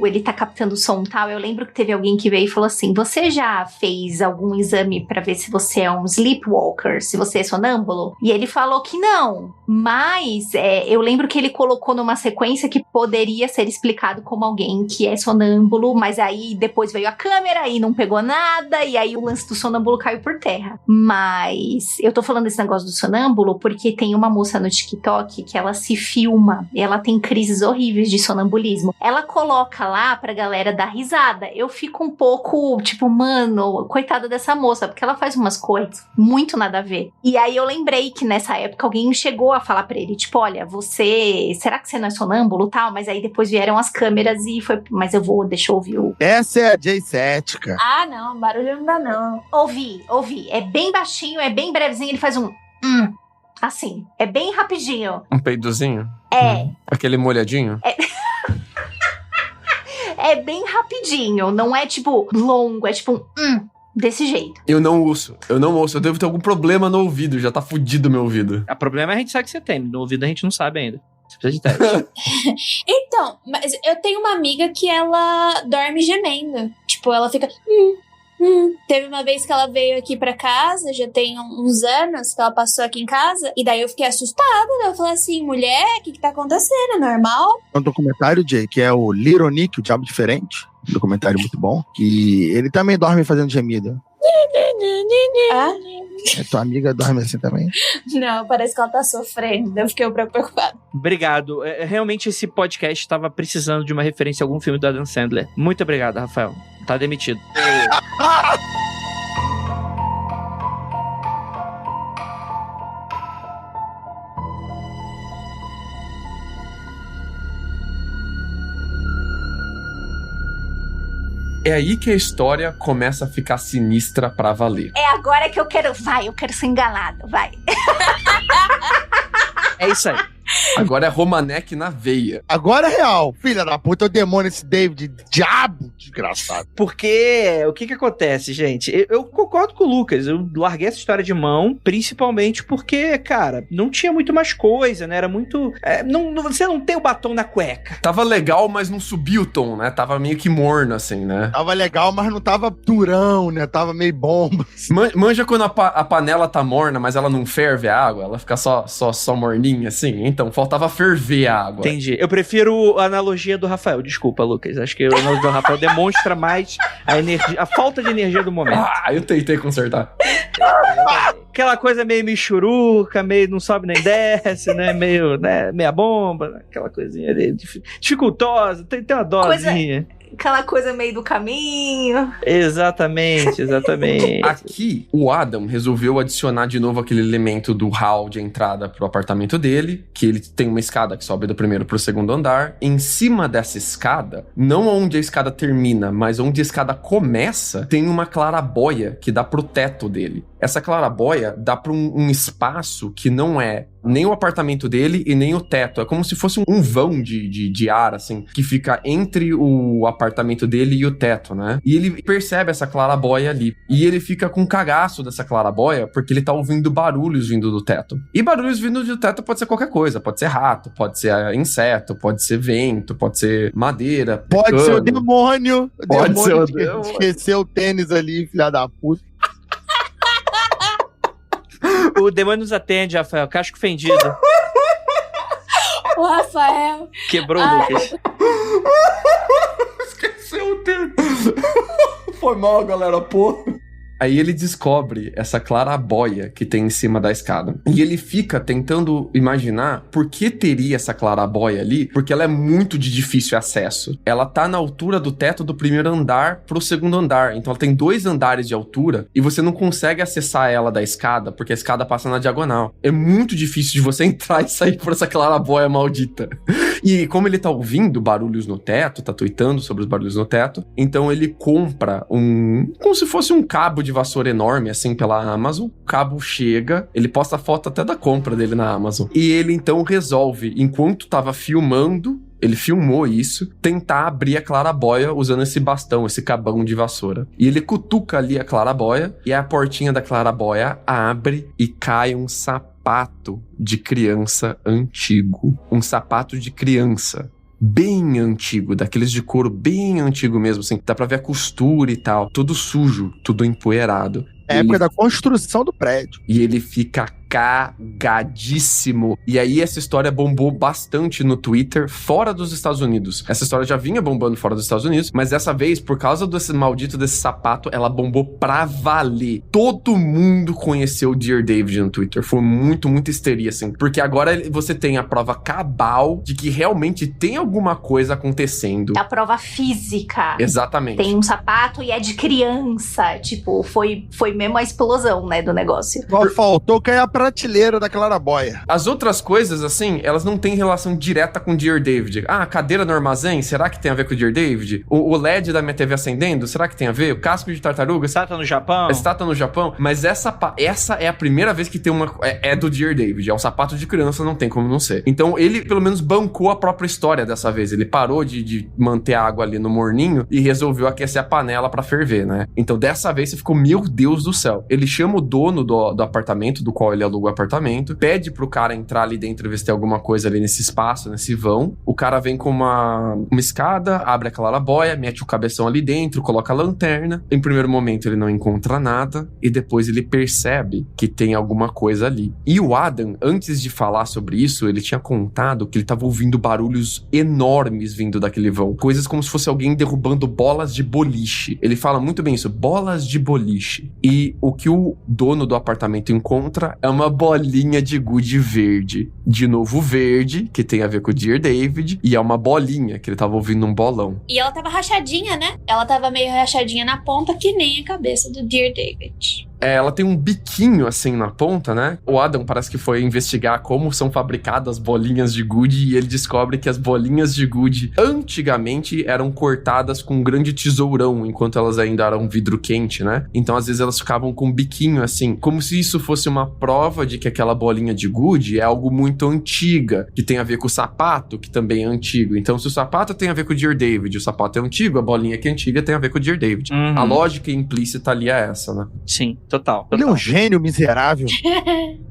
ele tá captando som tal, eu lembro que teve alguém que veio e falou assim: você já fez algum exame pra ver se você é um sleepwalker, se você é sonâmbulo? E ele falou que não, mas eu lembro que ele colocou numa sequência que poderia ser explicado como alguém que é sonâmbulo, mas aí depois veio a câmera e não pegou nada, e aí o lance do sonâmbulo caiu por terra. Mas eu tô falando desse negócio do sonâmbulo porque tem uma moça no TikTok que ela se filma e ela tem crises horríveis de sonambulismo. Ela coloca lá pra galera dar risada. Eu fico um pouco tipo, mano, coitada dessa moça, porque ela faz umas coisas muito nada a ver. E aí eu lembrei que nessa época alguém chegou a falar pra ele, tipo, olha, será que você não é sonâmbulo tal? Mas aí depois vieram as câmeras e foi, mas deixa eu ouvir o... Essa é a Jay cética. Ah, não, barulho não dá não. Ouvi. É bem baixinho, é bem brevezinho, ele faz um... assim, é bem rapidinho. Um peidozinho? Aquele molhadinho? É bem rapidinho, não é tipo longo, é tipo desse jeito. Eu não ouço, eu devo ter algum problema no ouvido, já tá fudido meu ouvido. O problema é a gente sabe que você tem, no ouvido a gente não sabe ainda. Você precisa de teste. Então, mas eu tenho uma amiga que ela dorme gemendo. Tipo, ela fica... Teve uma vez que ela veio aqui pra casa, já tem uns anos que ela passou aqui em casa, e daí eu fiquei assustada, né? Eu falei assim, mulher, o que tá acontecendo? É normal? É um documentário, Jay, que é o Little Nick, o Diabo Diferente. Um documentário muito bom. Que ele também dorme fazendo gemido. Ah? Tua amiga dorme assim também? Não, parece que ela tá sofrendo. Eu fiquei preocupada. Obrigado. Realmente esse podcast estava precisando de uma referência a algum filme do Adam Sandler. Muito obrigado, Rafael. Tá demitido. É aí que a história começa a ficar sinistra pra valer. É agora que eu quero ser enganado, vai. É isso aí. Agora é Romanek na veia. Agora é real. Filha da puta, é o demônio esse David. Diabo, desgraçado. Porque o que acontece, gente? Eu concordo com o Lucas. Eu larguei essa história de mão, principalmente porque, cara, não tinha muito mais coisa, né? Era muito... você não tem o batom na cueca. Tava legal, mas não subiu o tom, né? Tava meio que morno, assim, né? Tava legal, mas não tava durão, né? Tava meio bomba. Manja quando a panela tá morna, mas ela não ferve a água? Ela fica só morninha, assim? Então, faltava ferver a água. Entendi. Eu prefiro a analogia do Rafael. Desculpa, Lucas. Acho que a analogia do Rafael demonstra mais a falta de energia do momento. Eu tentei consertar. Aquela coisa meio michuruca, meio não sobe nem desce, né? Meio, né? Meia bomba, aquela coisinha ali, dificultosa, tem uma dosinha. Aquela coisa meio do caminho. Exatamente. Aqui, o Adam resolveu adicionar de novo aquele elemento do hall de entrada pro apartamento dele, que ele tem uma escada que sobe do primeiro pro segundo andar. Em cima dessa escada, não onde a escada termina, mas onde a escada começa, tem uma clarabóia que dá pro teto dele. Essa clarabóia dá pra um espaço que não é nem o apartamento dele e nem o teto. É como se fosse um vão de ar, assim, que fica entre o apartamento dele e o teto, né? E ele percebe essa clarabóia ali. E ele fica com cagaço dessa clarabóia porque ele tá ouvindo barulhos vindo do teto. E barulhos vindo do teto pode ser qualquer coisa. Pode ser rato, pode ser inseto, pode ser vento, pode ser madeira. Pode ser o demônio. Pode ser o demônio. Esqueceu o tênis ali, filha da puta. O demônio nos atende, Rafael. Casco fendido. O Rafael. Quebrou o Lucas. Esqueceu o tempo. Foi mal, galera, pô. Aí ele descobre essa clarabóia que tem em cima da escada. E ele fica tentando imaginar por que teria essa clarabóia ali, porque ela é muito de difícil acesso. Ela tá na altura do teto do primeiro andar pro segundo andar. Então ela tem 2 andares de altura e você não consegue acessar ela da escada, porque a escada passa na diagonal. É muito difícil de você entrar e sair por essa clarabóia maldita. E como ele tá ouvindo barulhos no teto, tá tweetando sobre os barulhos no teto, então ele compra como se fosse um cabo de vassoura enorme, assim, pela Amazon. O cabo chega, ele posta foto até da compra dele na Amazon. E ele, então, resolve, enquanto tava filmando, ele filmou isso, tentar abrir a clarabóia usando esse bastão, esse cabão de vassoura. E ele cutuca ali a clarabóia, e a portinha da clarabóia abre e cai um sapato de criança antigo. Um sapato de criança. Bem antigo, daqueles de couro bem antigo mesmo, assim. Dá pra ver a costura e tal. Tudo sujo, tudo empoeirado. É a época da construção do prédio. E ele fica cagadíssimo. E aí essa história bombou bastante no Twitter, fora dos Estados Unidos. Essa história já vinha bombando fora dos Estados Unidos, mas dessa vez, por causa desse maldito desse sapato, ela bombou pra valer. Todo mundo conheceu o Dear David no Twitter. Foi muito, muito histeria, assim. Porque agora você tem a prova cabal de que realmente tem alguma coisa acontecendo. A prova física. Exatamente. Tem um sapato e é de criança. Tipo, foi mesmo a explosão, né, do negócio. Só faltou cair a prateleira da clarabóia. As outras coisas, assim, elas não têm relação direta com Dear David. Ah, a cadeira no armazém, será que tem a ver com Dear David? O LED da minha TV acendendo, será que tem a ver? O casco de tartaruga? Estátua no Japão. Estátua no Japão. Mas essa é a primeira vez que tem uma... É do Dear David. É um sapato de criança, não tem como não ser. Então, ele, pelo menos, bancou a própria história dessa vez. Ele parou de manter a água ali no morninho e resolveu aquecer a panela pra ferver, né? Então, dessa vez, você ficou, meu Deus do céu. Ele chama o dono do apartamento, do qual ele é aluga o apartamento, pede pro cara entrar ali dentro e ver se tem alguma coisa ali nesse espaço, nesse vão. O cara vem com uma escada, abre aquela claraboia, mete o cabeção ali dentro, coloca a lanterna. Em primeiro momento ele não encontra nada e depois ele percebe que tem alguma coisa ali. E o Adam, antes de falar sobre isso, ele tinha contado que ele tava ouvindo barulhos enormes vindo daquele vão. Coisas como se fosse alguém derrubando bolas de boliche. Ele fala muito bem isso, bolas de boliche. E o que o dono do apartamento encontra é uma bolinha de gude verde. De novo verde, que tem a ver com o Dear David, e é uma bolinha, que ele tava ouvindo um bolão. E ela tava rachadinha, né? Ela tava meio rachadinha na ponta, que nem a cabeça do Dear David. Ela tem um biquinho assim na ponta, né? O Adam parece que foi investigar como são fabricadas bolinhas de gude e ele descobre que as bolinhas de gude antigamente eram cortadas com um grande tesourão enquanto elas ainda eram vidro quente, né? Então às vezes elas ficavam com um biquinho assim, como se isso fosse uma prova de que aquela bolinha de gude é algo muito antiga, que tem a ver com o sapato, que também é antigo. Então se o sapato tem a ver com o Dear David, o sapato é antigo, a bolinha que é antiga tem a ver com o Dear David. A lógica implícita ali é essa, né? Sim. Total. Ele é um gênio miserável.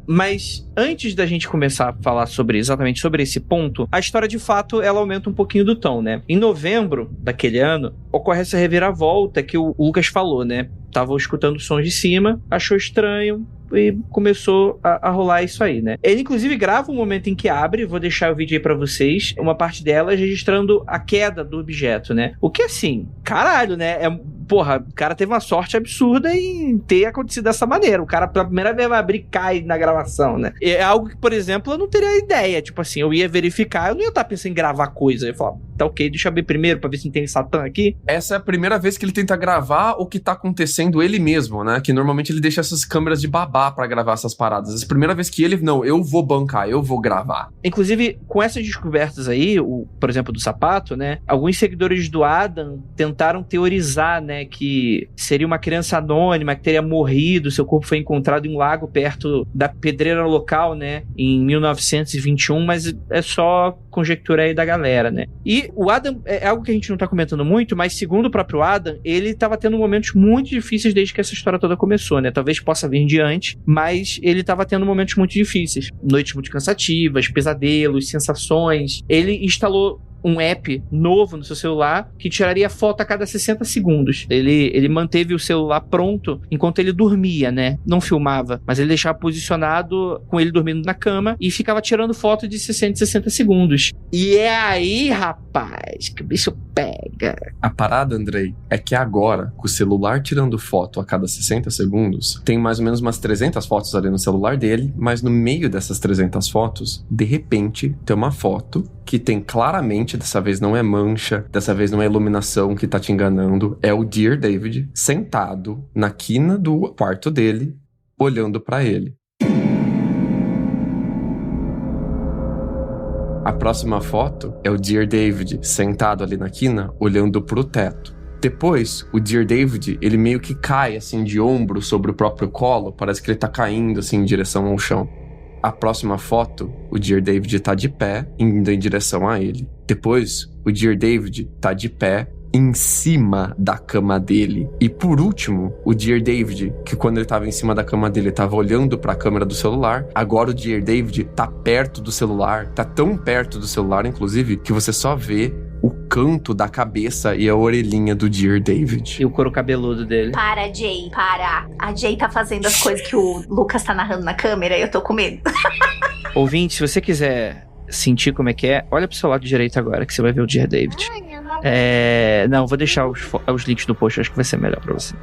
Mas antes da gente começar a falar exatamente sobre esse ponto, a história de fato ela aumenta um pouquinho do tom, né? Em novembro daquele ano, ocorre essa reviravolta que o Lucas falou, né? Tava escutando sons de cima, achou estranho e começou a rolar isso aí, né? Ele inclusive grava um momento em que abre, vou deixar o vídeo aí pra vocês, uma parte delas registrando a queda do objeto, né? O que assim, caralho, né? Porra, o cara teve uma sorte absurda em ter acontecido dessa maneira. O cara pela primeira vez vai abrir e cai na gravação, né? É algo que, por exemplo, eu não teria ideia. Tipo assim, eu ia verificar, eu não ia estar pensando em gravar coisa. Eu ia falar, tá ok, deixa eu abrir primeiro pra ver se não tem Satã aqui. Essa é a primeira vez que ele tenta gravar o que tá acontecendo ele mesmo, né? Que normalmente ele deixa essas câmeras de babá pra gravar essas paradas. Essa é a primeira vez que ele, não, eu vou bancar, eu vou gravar. Inclusive, com essas descobertas aí, por exemplo, do sapato, né? Alguns seguidores do Adam tentaram teorizar, né? Que seria uma criança anônima que teria morrido, seu corpo foi encontrado em um lago perto da pedreira local, né? Em 1921, mas é só conjectura aí da galera, né? E o Adam, é algo que a gente não tá comentando muito, mas segundo o próprio Adam, ele tava tendo momentos muito difíceis desde que essa história toda começou, né? Talvez possa vir de antes, mas ele tava tendo momentos muito difíceis. Noites muito cansativas, pesadelos, sensações. Ele instalou um app novo no seu celular que tiraria foto a cada 60 segundos. Ele manteve o celular pronto enquanto ele dormia, né? Não filmava, mas ele deixava posicionado com ele dormindo na cama e ficava tirando foto de 60 segundos. E é aí, rapaz, que o bicho pega. A parada, Andrei, é que agora, com o celular tirando foto a cada 60 segundos, tem mais ou menos umas 300 fotos ali no celular dele, mas no meio dessas 300 fotos, de repente, tem uma foto que tem claramente, dessa vez não é mancha, dessa vez não é iluminação que tá te enganando, é o Dear David sentado na quina do quarto dele, olhando pra ele. A próxima foto é o Dear David sentado ali na quina, olhando pro teto. Depois, o Dear David, ele meio que cai assim de ombro sobre o próprio colo, parece que ele tá caindo assim em direção ao chão. A próxima foto, o Dear David tá de pé, indo em direção a ele. Depois, o Dear David tá de pé em cima da cama dele. E por último, o Dear David, que quando ele tava em cima da cama dele, tava olhando pra câmera do celular. Agora o Dear David tá perto do celular, tá tão perto do celular, inclusive, que você só vê o canto da cabeça e a orelhinha do Dear David. E o couro cabeludo dele. Para, Jay, para. A Jay tá fazendo as coisas que o Lucas tá narrando na câmera e eu tô com medo. Ouvinte, se você quiser sentir como é que é, olha pro seu lado direito agora, que você vai ver o Dear David. Não, vou deixar os links no post, acho que vai ser melhor pra você.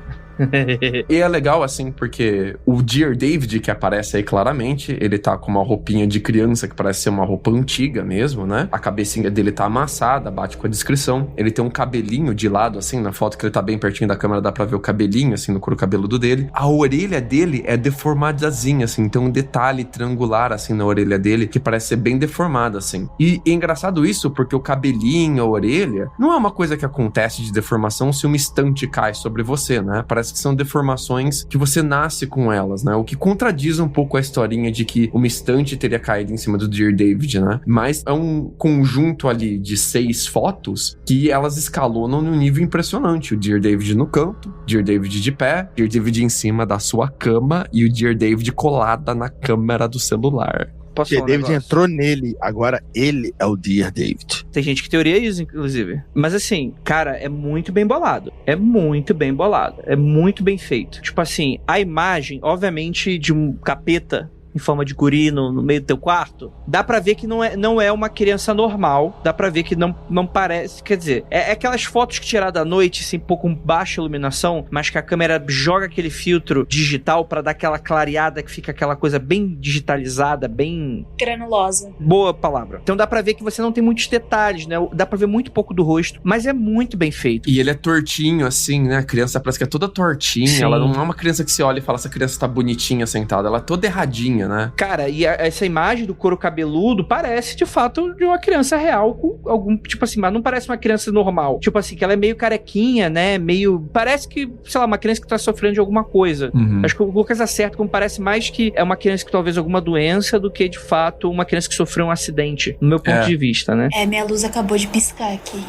E é legal, assim, porque o Dear David, que aparece aí claramente, ele tá com uma roupinha de criança que parece ser uma roupa antiga mesmo, né? A cabecinha dele tá amassada, bate com a descrição. Ele tem um cabelinho de lado, assim, na foto que ele tá bem pertinho da câmera, dá pra ver o cabelinho, assim, no couro cabeludo dele. A orelha dele é deformadazinha, assim, tem um detalhe triangular, assim, na orelha dele, que parece ser bem deformada, assim. E é engraçado isso, porque o cabelinho, a orelha, não é uma coisa que acontece de deformação se uma estante cai sobre você, né? Parece parece que são deformações que você nasce com elas, né? O que contradiz um pouco a historinha de que uma estante teria caído em cima do Dear David, né? Mas é um conjunto ali de 6 fotos que elas escalonam num nível impressionante. O Dear David no canto, Dear David de pé, Dear David em cima da sua cama e o Dear David colada na câmera do celular. Posso Dear falar um David negócio? entrou nele, agora ele é o Dear David. Tem gente que teoria isso, inclusive. Mas assim, cara, é muito bem bolado. É muito bem bolado. É muito bem feito. Tipo assim, a imagem, obviamente, de um capeta em forma de guri no meio do teu quarto, dá pra ver que não é uma criança normal, dá pra ver que não parece, quer dizer, é aquelas fotos que tiradas à noite, assim, um pouco com baixa iluminação, mas que a câmera joga aquele filtro digital pra dar aquela clareada que fica aquela coisa bem digitalizada, bem... Granulosa. Boa palavra. Então dá pra ver que você não tem muitos detalhes, né? Dá pra ver muito pouco do rosto, mas é muito bem feito. E ele é tortinho, assim, né? A criança parece que é toda tortinha. Sim. Ela não é uma criança que você olha e fala, essa criança tá bonitinha sentada. Ela é toda erradinha, né? Cara, e essa imagem do couro cabeludo parece, de fato, de uma criança real com algum, tipo assim, mas não parece uma criança normal. Tipo assim, que ela é meio carequinha, né? Meio... Parece que, sei lá, uma criança que tá sofrendo de alguma coisa. Uhum. Acho que o Lucas acerta, como parece mais que é uma criança que talvez alguma doença do que, de fato, uma criança que sofreu um acidente, no meu ponto de vista, né? Minha luz acabou de piscar aqui.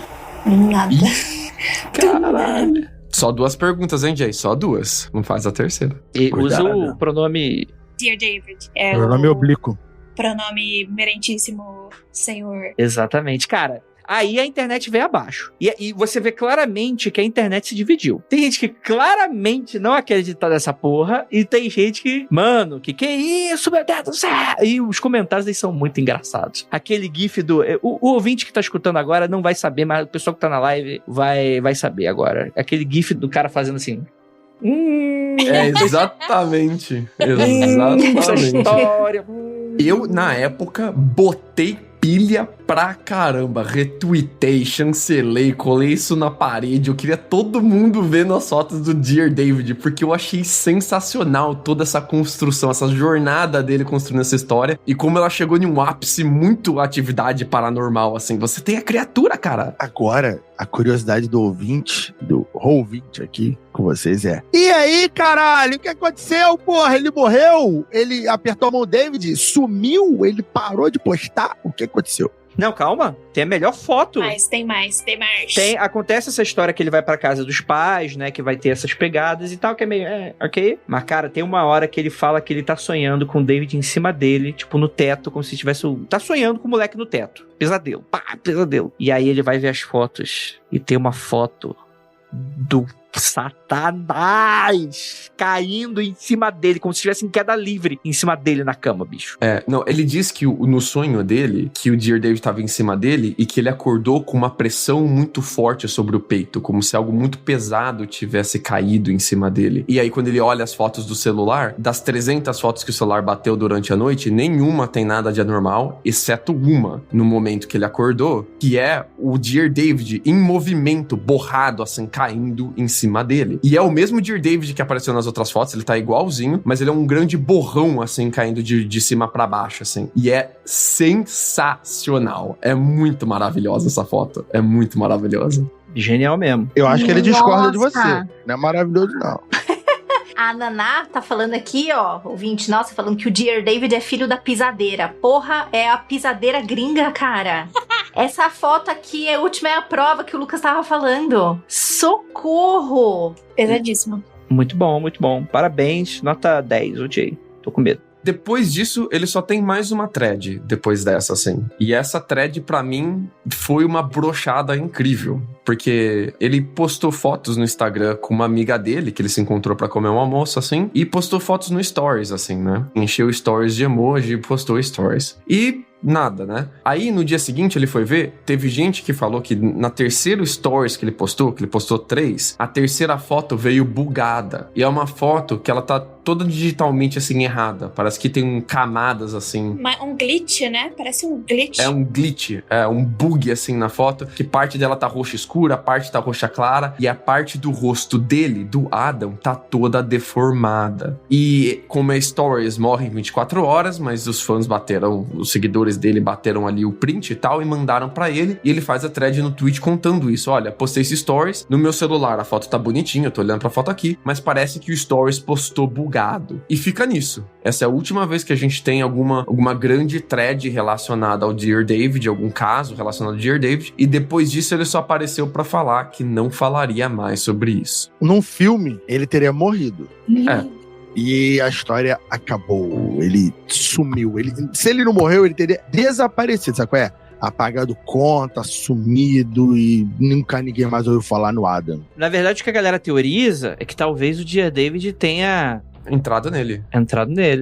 Nada. Caralho. Só 2 perguntas, hein, Jay? Só 2. Não faz a terceira. E usa Cuidado. o pronome... Dear David. Meu nome é oblíquo. Pronome merentíssimo senhor. Exatamente, cara. Aí a internet veio abaixo. E você vê claramente que a internet se dividiu. Tem gente que claramente não acredita nessa porra. E tem gente que, mano, que é isso, meu Deus do céu? E os comentários aí são muito engraçados. Aquele gif do... O ouvinte que tá escutando agora não vai saber, mas o pessoal que tá na live vai saber agora. Aquele gif do cara fazendo assim... É, exatamente. Essa Exatamente. história... Eu, na época, botei pilha pra caramba. Retuitei, chancelei, colei isso na parede. Eu queria todo mundo vendo as fotos do Dear David, porque eu achei sensacional toda essa construção, essa jornada dele construindo essa história. E como ela chegou em um ápice muito atividade paranormal, assim. Você tem a criatura, cara. Agora, a curiosidade do ouvinte aqui com vocês é: e aí, caralho, o que aconteceu, porra? Ele morreu? Ele apertou a mão do David? Sumiu? Ele parou de postar? O que aconteceu? Não, calma. Tem a melhor foto. Mas tem mais. Acontece essa história que ele vai pra casa dos pais, né? Que vai ter essas pegadas e tal, que é meio... ok. Mas, cara, tem uma hora que ele fala que ele tá sonhando com o David em cima dele, tipo, no teto, como se tivesse... Tá sonhando com o moleque no teto. Pesadelo. Pá, pesadelo. E aí ele vai ver as fotos e tem uma foto do Satanás caindo em cima dele, como se estivesse em queda livre em cima dele na cama, bicho. Não, ele diz que no sonho dele, que o Dear David tava em cima dele e que ele acordou com uma pressão muito forte sobre o peito, como se algo muito pesado tivesse caído em cima dele. E aí, quando ele olha as fotos do celular, das 300 fotos que o celular bateu durante a noite, nenhuma tem nada de anormal, exceto uma, no momento que ele acordou, que é o Dear David em movimento, borrado, assim, caindo em cima dele. E é o mesmo Dear David que apareceu nas outras fotos, ele tá igualzinho, mas ele é um grande borrão, assim, caindo de cima pra baixo, assim. E é sensacional. É muito maravilhosa essa foto. É muito maravilhosa. Genial mesmo. Eu acho que ele discorda de você. Nossa. Não é maravilhoso, não. A Naná tá falando aqui, ó, ouvinte nossa, falando que o Dear David é filho da pisadeira. Porra, é a pisadeira gringa, cara. Essa foto aqui, a última é a prova que o Lucas tava falando. Socorro! Pesadíssimo. Muito bom, muito bom. Parabéns, nota 10, odiei. Tô com medo. Depois disso, ele só tem mais uma thread depois dessa, assim. E essa thread, pra mim, foi uma brochada incrível. Porque ele postou fotos no Instagram com uma amiga dele, que ele se encontrou pra comer um almoço, assim. E postou fotos no Stories, assim, né? Encheu Stories de emoji e postou Stories. E... nada, né? Aí, no dia seguinte, ele foi ver, teve gente que falou que na terceira stories que ele postou 3, a terceira foto veio bugada. E é uma foto que ela tá toda digitalmente, assim, errada. Parece que tem camadas, assim. Um glitch, né? Parece um glitch. É um glitch, um bug, assim, na foto, que parte dela tá roxa escura, a parte tá roxa clara, e a parte do rosto dele, do Adam, tá toda deformada. E como é Stories, morre em 24 horas, mas os fãs bateram, os seguidores seguidores dele bateram ali o print e tal e mandaram pra ele, e ele faz a thread no tweet contando isso. Olha, postei esse stories, no meu celular a foto tá bonitinha, eu tô olhando pra foto aqui, mas parece que o stories postou bugado. E fica nisso. Essa é a última vez que a gente tem alguma grande thread relacionada ao Dear David, algum caso relacionado ao Dear David, e depois disso ele só apareceu pra falar que não falaria mais sobre isso. Num filme, ele teria morrido. É. E a história acabou. Ele sumiu. Se ele não morreu, ele teria desaparecido, sabe qual é? Apagado conta, sumido e nunca ninguém mais ouviu falar no Adam. Na verdade, o que a galera teoriza é que talvez o Dear David tenha entrado nele.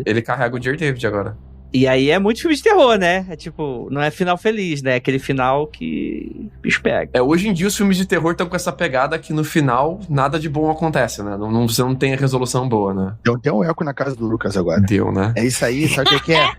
Ele carrega o Dear David agora. E aí é muito filme de terror, né? É tipo, não é final feliz, né? É aquele final que o bicho pega. Hoje em dia os filmes de terror estão com essa pegada que no final nada de bom acontece, né? Você não tem a resolução boa, né? Deu até um eco na casa do Lucas agora. Deu, né? É isso aí, sabe o que é?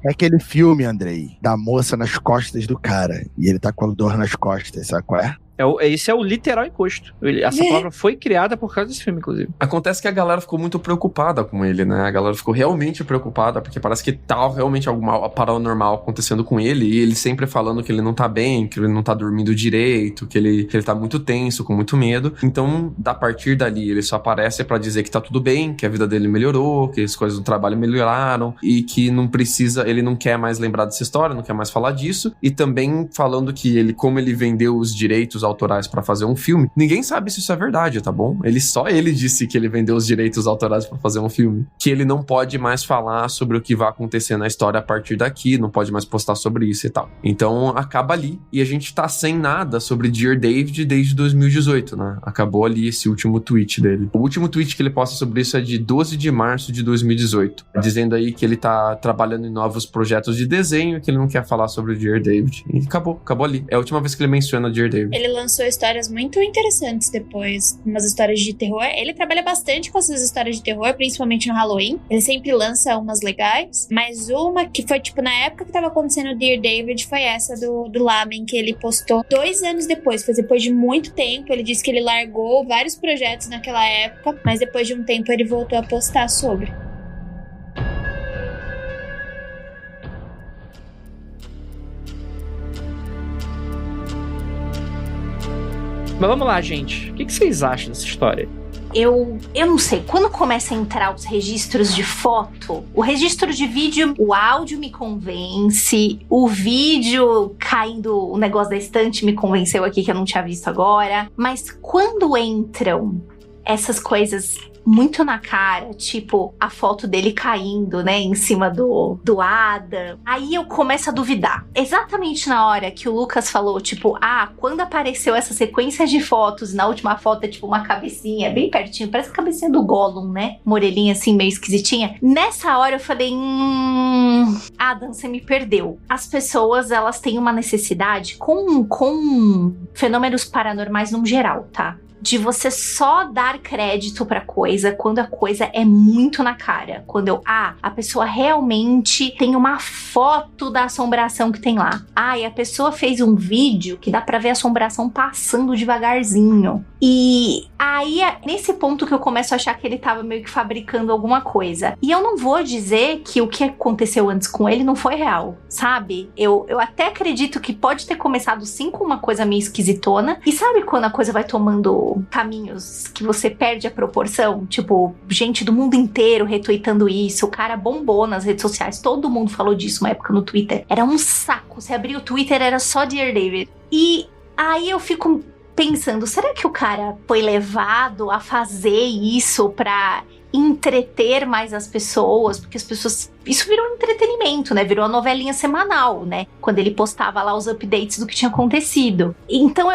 É aquele filme, Andrei, da moça nas costas do cara. E ele tá com a dor nas costas, sabe qual é? Esse é o literal encosto. Essa palavra foi criada por causa desse filme, inclusive. Acontece que a galera ficou muito preocupada com ele, né? A galera ficou realmente preocupada, porque parece que tá realmente algo paranormal acontecendo com ele, e ele sempre falando que ele não tá bem, que ele não tá dormindo direito, que ele tá muito tenso, com muito medo. Então, a partir dali, ele só aparece pra dizer que tá tudo bem, que a vida dele melhorou, que as coisas do trabalho melhoraram, e que não precisa, ele não quer mais lembrar dessa história, não quer mais falar disso, e também falando que como ele vendeu os direitos autorais pra fazer um filme, ninguém sabe se isso é verdade, tá bom? Só ele disse que ele vendeu os direitos autorais pra fazer um filme, que ele não pode mais falar sobre o que vai acontecer na história a partir daqui, não pode mais postar sobre isso e tal. Então acaba ali, e a gente tá sem nada sobre Dear David desde 2018, né? Acabou ali esse último tweet dele. O último tweet que ele posta sobre isso é de 12 de março de 2018, dizendo aí que ele tá trabalhando em novos projetos de desenho, que ele não quer falar sobre o Dear David. E acabou ali. É a última vez que ele menciona Dear David. Ele lançou histórias muito interessantes depois, umas histórias de terror. Ele trabalha bastante com essas histórias de terror, principalmente no Halloween. Ele sempre lança umas legais, mas uma que foi, tipo, na época que tava acontecendo o Dear David, foi essa do Lamen, que ele postou 2 anos depois. Foi depois de muito tempo. Ele disse que ele largou vários projetos naquela época, mas depois de um tempo ele voltou a postar sobre. Mas vamos lá, gente. O que vocês acham dessa história? Eu não sei, quando começa a entrar os registros de foto, o registro de vídeo, o áudio me convence, o vídeo caindo, o negócio da estante me convenceu aqui que eu não tinha visto agora, mas quando entram essas coisas muito na cara, tipo a foto dele caindo, né, em cima do Adam, aí eu começo a duvidar. Exatamente na hora que o Lucas falou, tipo, quando apareceu essa sequência de fotos, na última foto é tipo uma cabecinha, bem pertinho, parece a cabecinha do Gollum, né, uma orelhinha assim meio esquisitinha. Nessa hora eu falei, Adam, você me perdeu. As pessoas, elas têm uma necessidade com fenômenos paranormais no geral, tá? De você só dar crédito pra coisa quando a coisa é muito na cara. Quando a pessoa realmente tem uma foto da assombração que tem lá. E a pessoa fez um vídeo que dá pra ver a assombração passando devagarzinho. E aí é nesse ponto que eu começo a achar que ele tava meio que fabricando alguma coisa. E eu não vou dizer que o que aconteceu antes com ele não foi real, sabe? Eu até acredito que pode ter começado sim com uma coisa meio esquisitona. E sabe quando a coisa vai tomando caminhos que você perde a proporção? Tipo, gente do mundo inteiro retweetando isso, o cara bombou nas redes sociais, todo mundo falou disso uma época no Twitter. Era um saco, você abria o Twitter, era só Dear David. E aí eu fico pensando, será que o cara foi levado a fazer isso pra entreter mais as pessoas? Porque as pessoas... Isso virou um entretenimento, né? Virou uma novelinha semanal, né? Quando ele postava lá os updates do que tinha acontecido. Então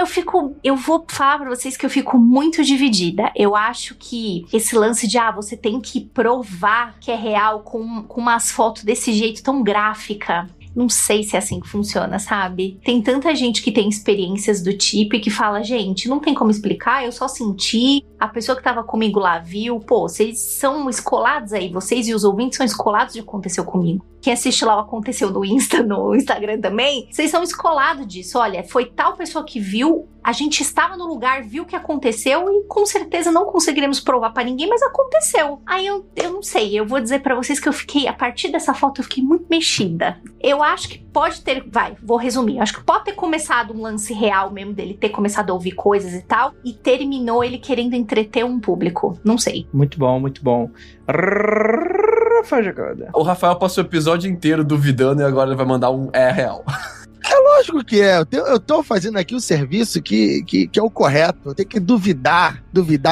eu vou falar pra vocês que eu fico muito dividida. Eu acho que esse lance de, você tem que provar que é real com umas fotos desse jeito tão gráfica. Não sei se é assim que funciona, sabe? Tem tanta gente que tem experiências do tipo e que fala, gente, não tem como explicar, eu só senti, a pessoa que tava comigo lá viu, vocês são escolados aí, vocês e os ouvintes são escolados de que aconteceu comigo. quem assiste lá o Aconteceu no Instagram também, vocês são escolados disso. Olha, foi tal pessoa que viu, a gente estava no lugar, viu o que aconteceu e com certeza não conseguiremos provar pra ninguém, mas aconteceu. Aí eu não sei, eu vou dizer pra vocês que eu fiquei, a partir dessa foto eu fiquei muito mexida. Eu acho que pode ter, vou resumir, acho que pode ter começado um lance real mesmo dele ter começado a ouvir coisas e tal, e terminou ele querendo entreter um público, não sei. Muito bom, muito bom. O Rafael passou o episódio inteiro duvidando e agora ele vai mandar um real. É lógico que é. Eu tô fazendo aqui o serviço que é o correto. Eu tenho que duvidar,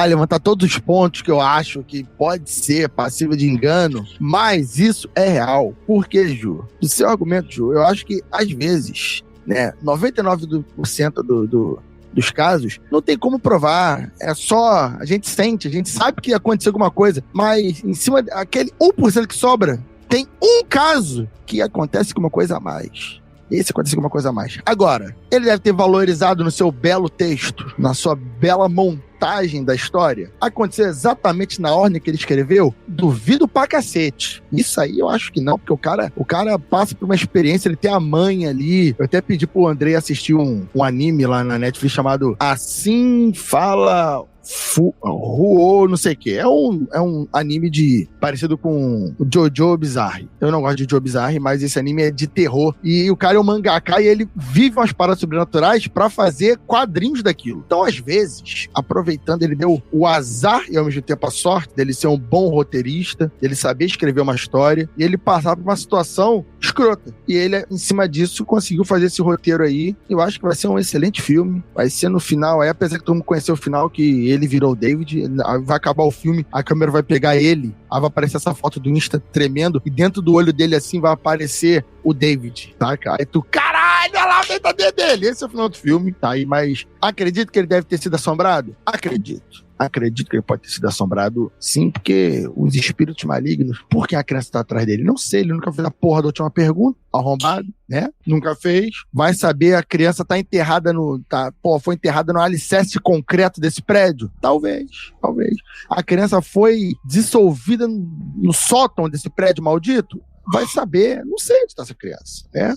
levantar todos os pontos que eu acho que pode ser passível de engano, mas isso é real. Por quê, Ju? Do seu argumento, Ju, eu acho que às vezes, né, 99% dos casos, não tem como provar, é só, a gente sente, a gente sabe que aconteceu alguma coisa, mas em cima daquele 1% que sobra, tem um caso que acontece com uma coisa a mais. Esse acontece com uma coisa a mais. Agora, ele deve ter valorizado no seu belo texto, na sua bela montagem da história, aconteceu exatamente na ordem que ele escreveu? Duvido pra cacete. Isso aí eu acho que não, porque o cara passa por uma experiência, ele tem a manha ali. Eu até pedi pro Andrei assistir um anime lá na Netflix chamado Assim Fala Ruo, não sei o que. É um anime parecido com o Jojo Bizarre. Eu não gosto de Jojo Bizarre, mas esse anime é de terror. E o cara é um mangaka e ele vive umas paradas sobrenaturais pra fazer quadrinhos daquilo. Então, às vezes, aproveitando, ele deu o azar e ao mesmo tempo a sorte dele ser um bom roteirista, dele saber escrever uma história e ele passar por uma situação escrota. E ele, em cima disso, conseguiu fazer esse roteiro aí. Eu acho que vai ser um excelente filme. Vai ser no final, aí, apesar que todo mundo conheceu o final, que ele virou o David, vai acabar o filme, a câmera vai pegar ele, aí vai aparecer essa foto do Insta tremendo, e dentro do olho dele, assim, vai aparecer o David, tá, cara? Aí tu, caralho, olha lá a verdadeira dele! Esse é o final do filme, tá aí, mas acredito que ele deve ter sido assombrado? Acredito que ele pode ter sido assombrado, sim, porque os espíritos malignos, por que a criança tá atrás dele? Não sei, ele nunca fez a porra da última pergunta, arrombado, né? Nunca fez. Vai saber, a criança tá enterrada foi enterrada no alicerce concreto desse prédio? Talvez. A criança foi dissolvida no sótão desse prédio maldito? Vai saber, não sei onde está essa criança, né?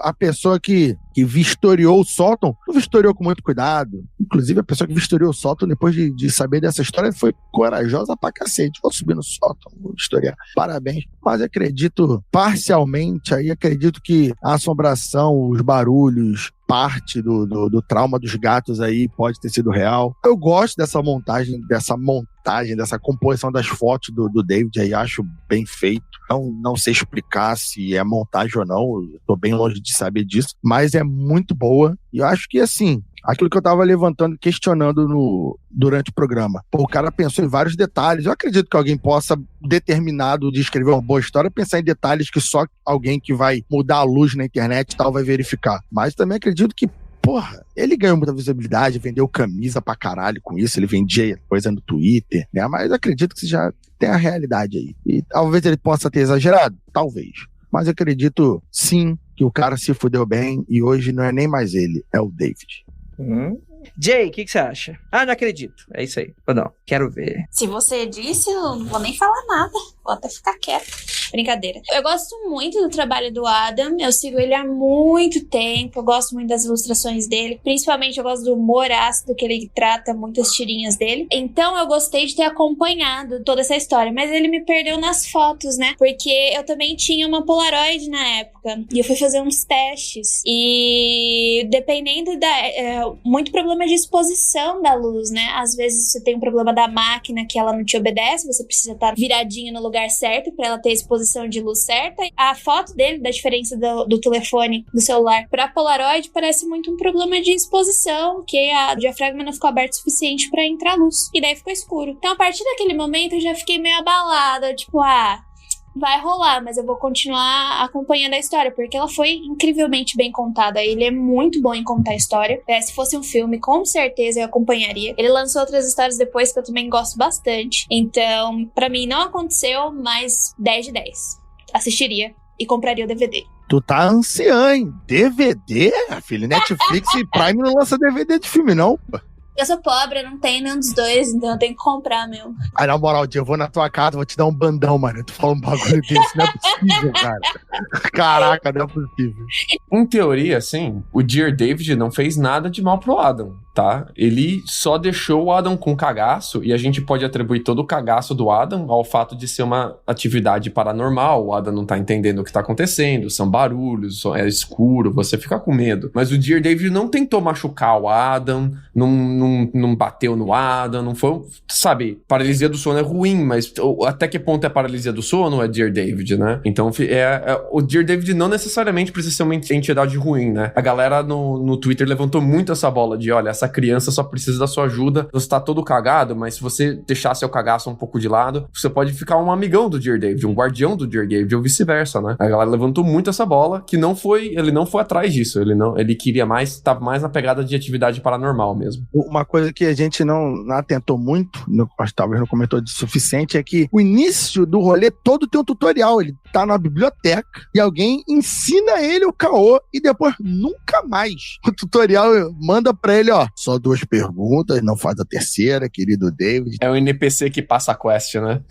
A pessoa que vistoriou o sótão, não vistoriou com muito cuidado. Inclusive, a pessoa que vistoriou o sótão, depois de saber dessa história, foi corajosa pra cacete. Vou subir no sótão, vou vistoriar. Parabéns. Mas acredito, parcialmente, acredito que a assombração, os barulhos, parte do trauma dos gatos aí pode ter sido real. Eu gosto dessa montagem, dessa composição das fotos do David aí, acho bem feito. Não sei explicar se é montagem ou não, eu tô bem longe de saber disso, mas é muito boa. E eu acho que, assim, aquilo que eu tava levantando, questionando durante o programa. O cara pensou em vários detalhes. Eu acredito que alguém possa, determinado de escrever uma boa história, pensar em detalhes que só alguém que vai mudar a luz na internet e tal vai verificar. Mas também acredito que, porra, ele ganhou muita visibilidade, vendeu camisa pra caralho com isso, ele vendia coisa no Twitter, né? Mas acredito que já tem a realidade aí. E talvez ele possa ter exagerado, talvez. Mas eu acredito, sim, que o cara se fudeu bem e hoje não é nem mais ele, é o David. Jay, o que você acha? Não acredito. É isso aí. Ou não? Quero ver. Se você disse, eu não vou nem falar nada. Vou até ficar quieta. Brincadeira. Eu gosto muito do trabalho do Adam. Eu sigo ele há muito tempo. Eu gosto muito das ilustrações dele. Principalmente eu gosto do humor ácido que ele trata, muitas tirinhas dele. Então eu gostei de ter acompanhado toda essa história. Mas ele me perdeu nas fotos, né? Porque eu também tinha uma Polaroid na época. E eu fui fazer uns testes. E dependendo muito problema de exposição da luz, né? Às vezes você tem um problema da máquina que ela não te obedece. Você precisa estar viradinho no lugar certo pra ela ter exposição de luz certa. A foto dele, da diferença do telefone, do celular pra Polaroid, parece muito um problema de exposição, que a diafragma não ficou aberta o suficiente pra entrar luz. E daí ficou escuro. Então, a partir daquele momento, eu já fiquei meio abalada. Tipo, vai rolar, mas eu vou continuar acompanhando a história, porque ela foi incrivelmente bem contada. Ele é muito bom em contar a história. Se fosse um filme, com certeza eu acompanharia. Ele lançou outras histórias depois que eu também gosto bastante. Então, pra mim não aconteceu, mas 10 de 10. Assistiria e compraria o DVD. Tu tá anciã, hein? DVD? Filho, Netflix e Prime não lança DVD de filme, não. Eu sou pobre, eu não tenho nenhum dos dois, então eu tenho que comprar mesmo. Aí, na moral, eu vou na tua casa, vou te dar um bandão, mano. Tu fala um bagulho desse, não é possível, cara. Caraca, não é possível. Em teoria, assim, o Dear David não fez nada de mal pro Adam, tá? Ele só deixou o Adam com cagaço, e a gente pode atribuir todo o cagaço do Adam ao fato de ser uma atividade paranormal. O Adam não tá entendendo o que tá acontecendo, são barulhos, é escuro, você fica com medo. Mas o Dear David não tentou machucar o Adam, não bateu no Adam, não foi, sabe, paralisia do sono é ruim, mas até que ponto é paralisia do sono é Dear David, né? Então o Dear David não necessariamente precisa ser uma entidade ruim, né? A galera no Twitter levantou muito essa bola de, olha, essa criança só precisa da sua ajuda, você tá todo cagado, mas se você deixar seu cagaço um pouco de lado, você pode ficar um amigão do Dear David, um guardião do Dear David, ou vice-versa, né? A galera levantou muito essa bola, que ele não foi atrás disso, ele queria mais, tava mais na pegada de atividade paranormal mesmo. Uma coisa que a gente não atentou muito, talvez não comentou de suficiente, é que o início do rolê todo tem um tutorial. Ele tá na biblioteca e alguém ensina ele o caô e depois nunca mais. O tutorial manda pra ele, ó, só 2 perguntas, não faz a terceira, querido David. É o NPC que passa a quest, né?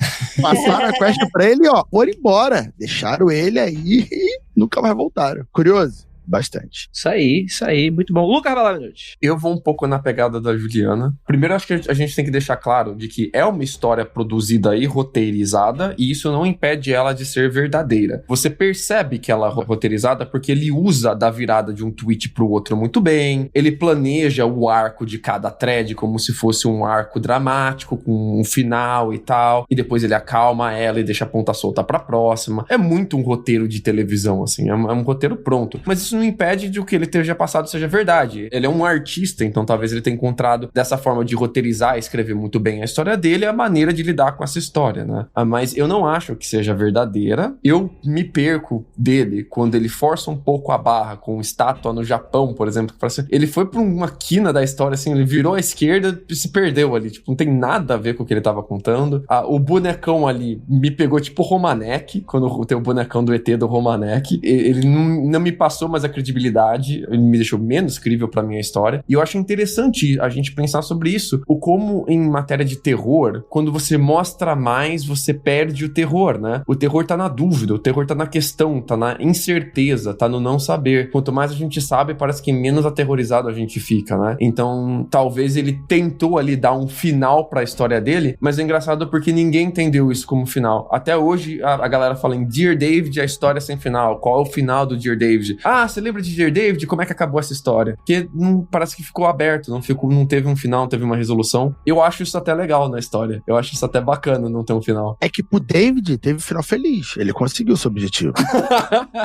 Passaram a quest pra ele, ó, foram embora. Deixaram ele aí e nunca mais voltaram. Curioso? Bastante. Isso aí, muito bom. Lucas Valaminute. Eu vou um pouco na pegada da Juliana. Primeiro, acho que a gente tem que deixar claro de que é uma história produzida e roteirizada, e isso não impede ela de ser verdadeira. Você percebe que ela é roteirizada porque ele usa da virada de um tweet pro outro muito bem, ele planeja o arco de cada thread como se fosse um arco dramático, com um final e tal, e depois ele acalma ela e deixa a ponta solta pra próxima. É muito um roteiro de televisão, assim, é um roteiro pronto. Mas isso não impede de o que ele esteja passado seja verdade. Ele é um artista, então talvez ele tenha encontrado dessa forma de roteirizar e escrever muito bem a história dele, a maneira de lidar com essa história, né? Mas eu não acho que seja verdadeira. Eu me perco dele quando ele força um pouco a barra com estátua no Japão, por exemplo. Ele foi pra uma quina da história, assim, ele virou à esquerda e se perdeu ali. Tipo, não tem nada a ver com o que ele tava contando. O bonecão ali me pegou tipo Romanek, quando tem o bonecão do ET do Romanek. Ele não me passou mais a credibilidade, ele me deixou menos crível pra minha história, e eu acho interessante a gente pensar sobre isso, o como em matéria de terror, quando você mostra mais, você perde o terror, né? O terror tá na dúvida, o terror tá na questão, tá na incerteza, tá no não saber. Quanto mais a gente sabe, parece que menos aterrorizado a gente fica, né? Então, talvez ele tentou ali dar um final pra história dele, mas é engraçado porque ninguém entendeu isso como final. Até hoje, a galera fala em Dear David, a história sem final. Qual é o final do Dear David? Você lembra de Dear David? Como é que acabou essa história? Porque parece que ficou aberto, não teve um final, não teve uma resolução. Eu acho isso até legal na história. Eu acho isso até bacana não ter um final. É que pro David teve um final feliz. Ele conseguiu o seu objetivo.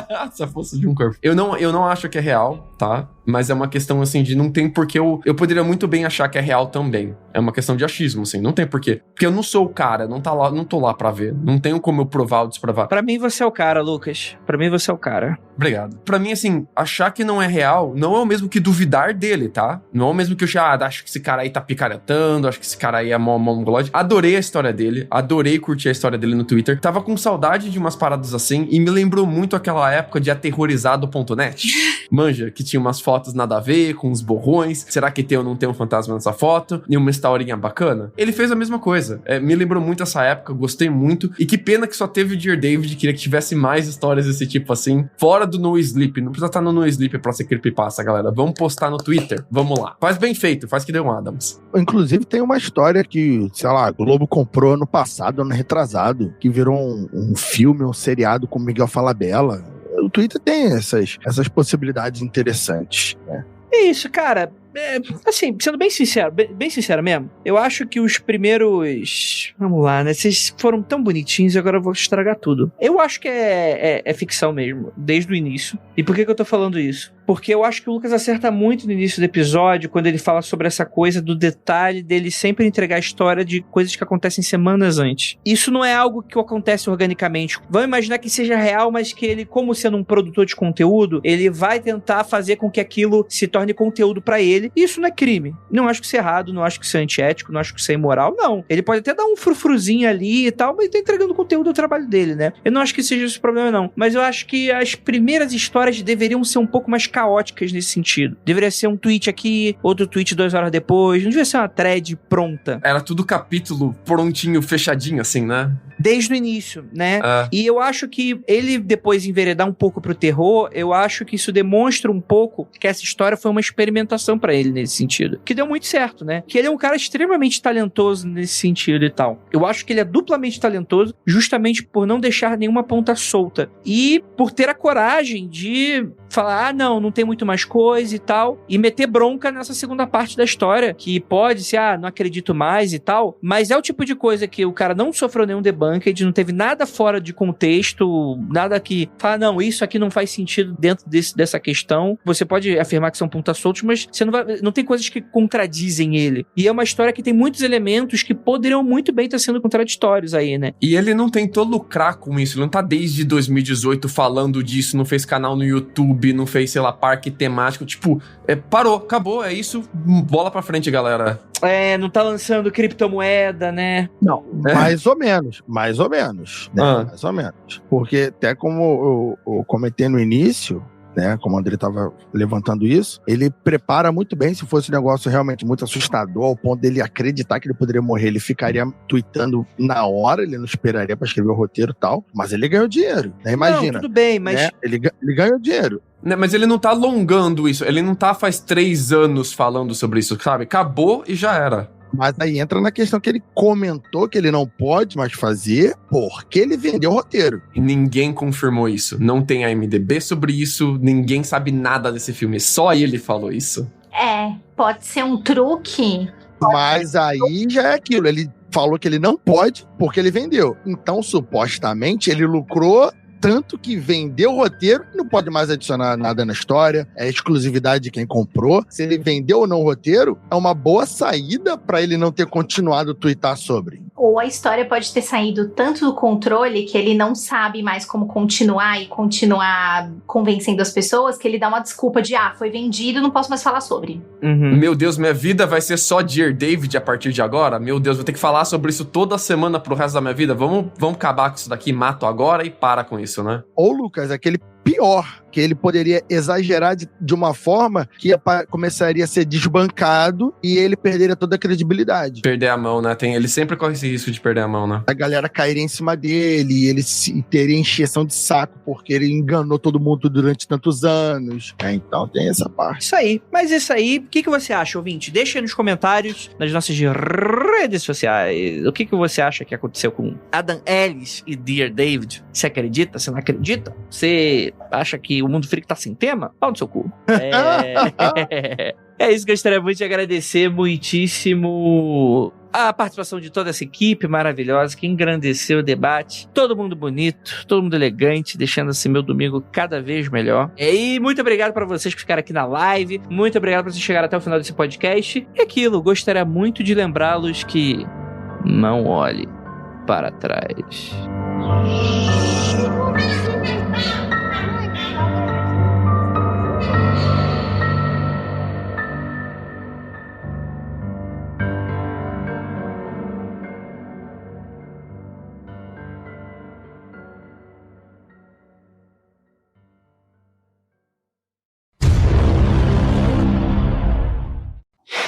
Essa força de um corpo. Eu não acho que é real, tá? Mas é uma questão, assim, de não tem porquê eu poderia muito bem achar que é real também. É uma questão de achismo, assim, não tem porquê. Porque eu não sou o cara, não tô lá pra ver. Não tenho como eu provar ou desprovar. Pra mim você é o cara, Lucas. Pra mim você é o cara. Obrigado. Pra mim, assim, achar que não é real não é o mesmo que duvidar dele, tá? Não é o mesmo que eu acho que esse cara aí tá picaretando, acho que esse cara aí é mongolode. Adorei a história dele, adorei curtir a história dele no Twitter. Tava com saudade de umas paradas assim e me lembrou muito aquela época de aterrorizado.net. Manja, que tinha umas fotos nada a ver, com uns borrões. Será que tem ou não tem um fantasma nessa foto? E uma historinha bacana. Ele fez a mesma coisa. Me lembrou muito essa época, gostei muito. E que pena que só teve o Dear David, queria que tivesse mais histórias desse tipo assim, fora do No Sleep. Não precisa estar no No Sleep pra ser creepypasta, galera. Vamos postar no Twitter. Vamos lá. Faz bem feito, faz que deu um Adams. Inclusive tem uma história que, sei lá, a Globo comprou ano passado, ano retrasado, que virou um filme, um seriado com Miguel Falabella. O Twitter tem essas possibilidades interessantes, né? É isso, cara. Assim, sendo bem sincero mesmo, eu acho que os primeiros... Vamos lá, né? Vocês foram tão bonitinhos e agora eu vou estragar tudo. Eu acho que é ficção mesmo, desde o início. E por que eu tô falando isso? Porque eu acho que o Lucas acerta muito no início do episódio, quando ele fala sobre essa coisa do detalhe dele sempre entregar a história de coisas que acontecem semanas antes. Isso não é algo que acontece organicamente. Vamos imaginar que seja real, mas que ele, como sendo um produtor de conteúdo, ele vai tentar fazer com que aquilo se torne conteúdo pra ele. Isso não é crime. Não acho que isso é errado, não acho que isso é antiético, não acho que isso é imoral, não. Ele pode até dar um frufruzinho ali e tal, mas ele tá entregando conteúdo ao trabalho dele, né? Eu não acho que seja esse problema, não. Mas eu acho que as primeiras histórias deveriam ser um pouco mais caóticas nesse sentido. Deveria ser um tweet aqui, outro tweet 2 horas depois, não devia ser uma thread pronta. Era tudo capítulo prontinho, fechadinho, assim, né? Desde o início, né? E eu acho que ele depois enveredar um pouco pro terror, eu acho que isso demonstra um pouco que essa história foi uma experimentação pra ele nesse sentido. Que deu muito certo, né? Que ele é um cara extremamente talentoso nesse sentido e tal. Eu acho que ele é duplamente talentoso justamente por não deixar nenhuma ponta solta. E por ter a coragem de falar, não tem muito mais coisa e tal. E meter bronca nessa segunda parte da história. Que pode ser, não acredito mais e tal. Mas é o tipo de coisa que o cara não sofreu nenhum debunked, não teve nada fora de contexto, nada que fala, não, isso aqui não faz sentido dentro dessa questão. Você pode afirmar que são pontas soltas, mas você não tem coisas que contradizem ele. E é uma história que tem muitos elementos que poderiam muito bem estar sendo contraditórios aí, né? E ele não tentou lucrar com isso, ele não tá desde 2018 falando disso, não fez canal no YouTube, não fez, sei lá, parque temático, tipo, parou, acabou, é isso, bola pra frente, galera. Não tá lançando criptomoeda, né? Não, mais ou menos, né? Mais ou menos. Porque até como eu comentei no início, né, como o André estava levantando isso, ele prepara muito bem. Se fosse um negócio realmente muito assustador, ao ponto dele acreditar que ele poderia morrer, ele ficaria tweetando na hora, ele não esperaria para escrever o roteiro e tal, mas ele ganhou dinheiro, né? Imagina. Não, tudo bem, mas... Né? Ele ganhou dinheiro. Mas ele não tá alongando isso, ele não tá faz 3 anos falando sobre isso, sabe? Acabou e já era. Mas aí entra na questão que ele comentou que ele não pode mais fazer porque ele vendeu o roteiro. E ninguém confirmou isso. Não tem IMDb sobre isso, ninguém sabe nada desse filme. Só ele falou isso. Pode ser um truque. Mas aí já é aquilo. Ele falou que ele não pode porque ele vendeu. Então, supostamente, ele lucrou tanto que vendeu o roteiro, não pode mais adicionar nada na história, é exclusividade de quem comprou. Se ele vendeu ou não o roteiro, é uma boa saída pra ele não ter continuado a twittar sobre. Ou a história pode ter saído tanto do controle que ele não sabe mais como continuar e continuar convencendo as pessoas, que ele dá uma desculpa de, foi vendido, não posso mais falar sobre. Meu Deus, minha vida vai ser só Dear David a partir de agora? Meu Deus, vou ter que falar sobre isso toda semana pro resto da minha vida? Vamos acabar com isso daqui, mato agora e para com isso, né? Ou, Lucas, aquele pior, que ele poderia exagerar de uma forma que começaria a ser desbancado e ele perderia toda a credibilidade. Perder a mão, né? Ele sempre corre esse risco de perder a mão, né? A galera cairia em cima dele e ele teria encheção de saco porque ele enganou todo mundo durante tantos anos. Então tem essa parte. Isso aí. Mas isso aí, o que você acha, ouvinte? Deixa aí nos comentários, nas nossas redes sociais, o que você acha que aconteceu com Adam Ellis e Dear David? Você acredita? Você não acredita? Você acha que o Mundo Freak tá sem tema? Pau no seu cu. É isso que eu gostaria muito de agradecer muitíssimo a participação de toda essa equipe maravilhosa que engrandeceu o debate. Todo mundo bonito, todo mundo elegante, deixando assim meu domingo cada vez melhor. E muito obrigado para vocês que ficaram aqui na live. Muito obrigado por vocês chegarem até o final desse podcast. E aquilo, gostaria muito de lembrá-los que não olhe para trás.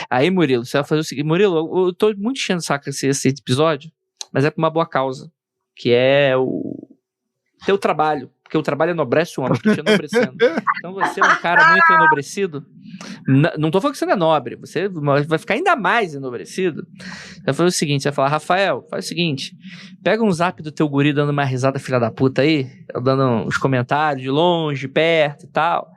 Aí, Murilo, você vai fazer o seguinte. Murilo, eu tô muito enchendo o saco esse episódio, mas é por uma boa causa, que é o teu trabalho, porque o trabalho enobrece o homem, estou te enobrecendo. Então você é um cara muito enobrecido. Não tô falando que você não é nobre, você vai ficar ainda mais enobrecido. Você vai fazer o seguinte, você vai falar, Rafael, faz o seguinte, pega um zap do teu guri dando uma risada filha da puta aí, dando uns comentários de longe, de perto e tal.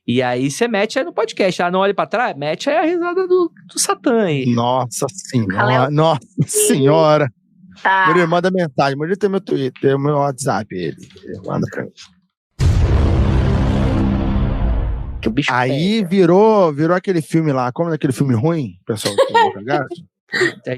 E aí você mete aí no podcast. Não olhe pra trás, mete aí a risada do Satã aí. Nossa senhora. Nossa senhora. Tá. Murilo, manda mensagem. Murilo tem meu Twitter, meu WhatsApp. Ele manda pra mim. Que o bicho aí virou aquele filme lá. Como é aquele filme ruim, pessoal?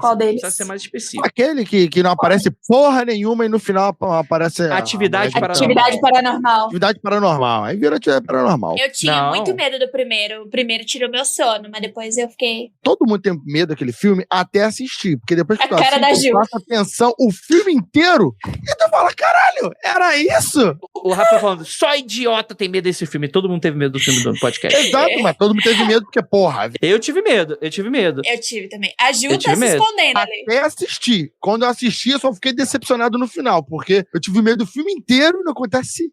Qual deles? Precisa ser mais específico. Aquele que não aparece porra nenhuma e no final aparece... Atividade Atividade paranormal. Atividade paranormal. Aí vira atividade paranormal. Eu tinha Não. muito medo do primeiro. O primeiro tirou meu sono, mas depois eu fiquei... Todo mundo tem medo daquele filme até assistir. Porque depois que A cara da Gil. presta atenção o filme inteiro, e tu fala, caralho, era isso? O Rafa falando, só idiota tem medo desse filme. Todo mundo teve medo do filme do podcast. Exato, mas todo mundo teve medo porque, porra, Eu tive medo. Eu tive também. A Ju Eu tá tive se medo. escondendo ali. até assistir. Quando eu assisti, eu só fiquei decepcionado no final, porque eu tive medo do filme inteiro e não acontece.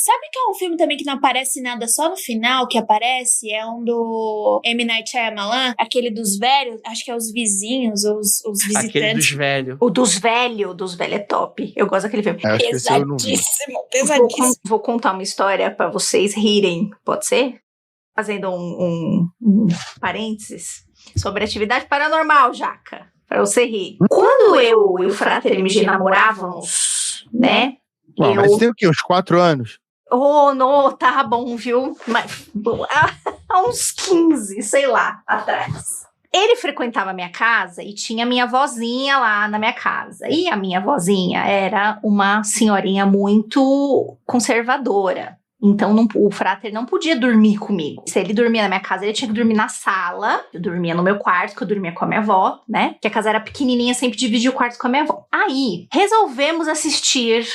Sabe que é um filme também que não aparece nada, só no final que aparece? É um do M. Night Shyamalan, aquele dos velhos, acho que é os vizinhos, os Aquele visitantes. dos velhos. O dos velhos é top. Eu gosto daquele filme. Acho que esse eu não vi. Pesadíssimo. Vou contar uma história pra vocês rirem, pode ser? Fazendo um parênteses sobre atividade paranormal, Jaca, pra você rir. Quando eu e o Frater MG namorávamos, né? Bom, mas tem o quê? Uns 4 anos? Oh, não, tá bom, viu? Mas, há uns 15, sei lá, atrás. Ele frequentava a minha casa e tinha minha vozinha lá na minha casa. E a minha vozinha era uma senhorinha muito conservadora. Então, o Frater não podia dormir comigo. Se ele dormia na minha casa, ele tinha que dormir na sala. Eu dormia no meu quarto, que eu dormia com a minha avó, né? Porque a casa era pequenininha, sempre dividia o quarto com a minha avó. Aí, resolvemos assistir,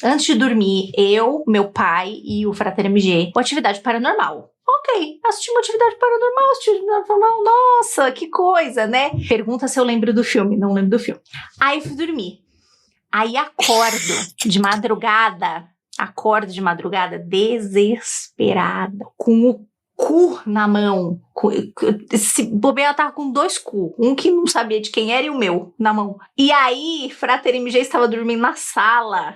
antes de dormir, eu, meu pai e o Frater MG, o Atividade Paranormal. Ok, assisti uma atividade paranormal, nossa, que coisa, né? Pergunta se eu lembro do filme, não lembro do filme. Aí fui dormir. Aí acordo de madrugada desesperada, com o cu na mão. Se bobear, eu tava com 2 cu. Um que não sabia de quem era e o meu na mão. E aí, Frater MG estava dormindo na sala.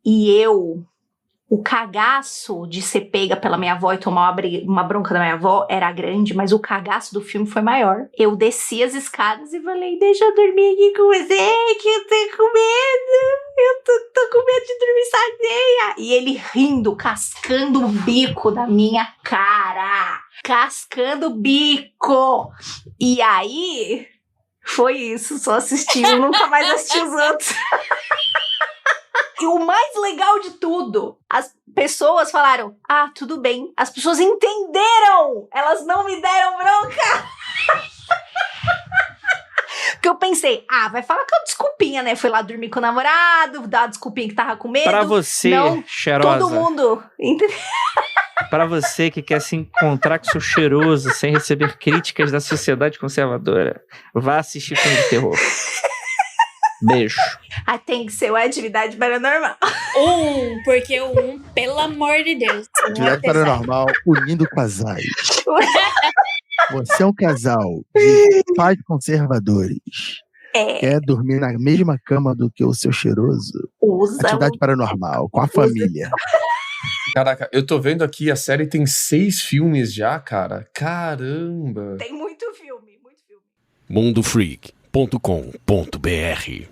E eu, o cagaço de ser pega pela minha avó e tomar uma bronca da minha avó era grande, mas o cagaço do filme foi maior. Eu desci as escadas e falei, deixa eu dormir aqui com você, que eu tô com medo. Eu tô com medo de dormir sozinha. E ele rindo, cascando o bico da minha cara. Cascando o bico. E aí, foi isso, só assisti. Eu nunca mais assisti os outros. E o mais legal de tudo, as pessoas falaram, tudo bem. As pessoas entenderam. Elas não me deram bronca. Porque eu pensei, vai falar que é uma desculpinha, né? Fui lá dormir com o namorado, dar uma desculpinha que tava com medo. Pra você, não, cheirosa. Todo mundo. Pra você que quer se encontrar com seu cheiroso sem receber críticas da sociedade conservadora, vá assistir filme de terror. Beijo. Tem que ser uma atividade paranormal. Porque o pelo amor de Deus. Atividade paranormal unindo casais. Você é um casal de pais conservadores. Quer dormir na mesma cama do que o seu cheiroso? Atividade paranormal, com a família. Caraca, eu tô vendo aqui, a série tem 6 filmes já, cara. Caramba. Tem muito filme, muito filme. mundofreak.com.br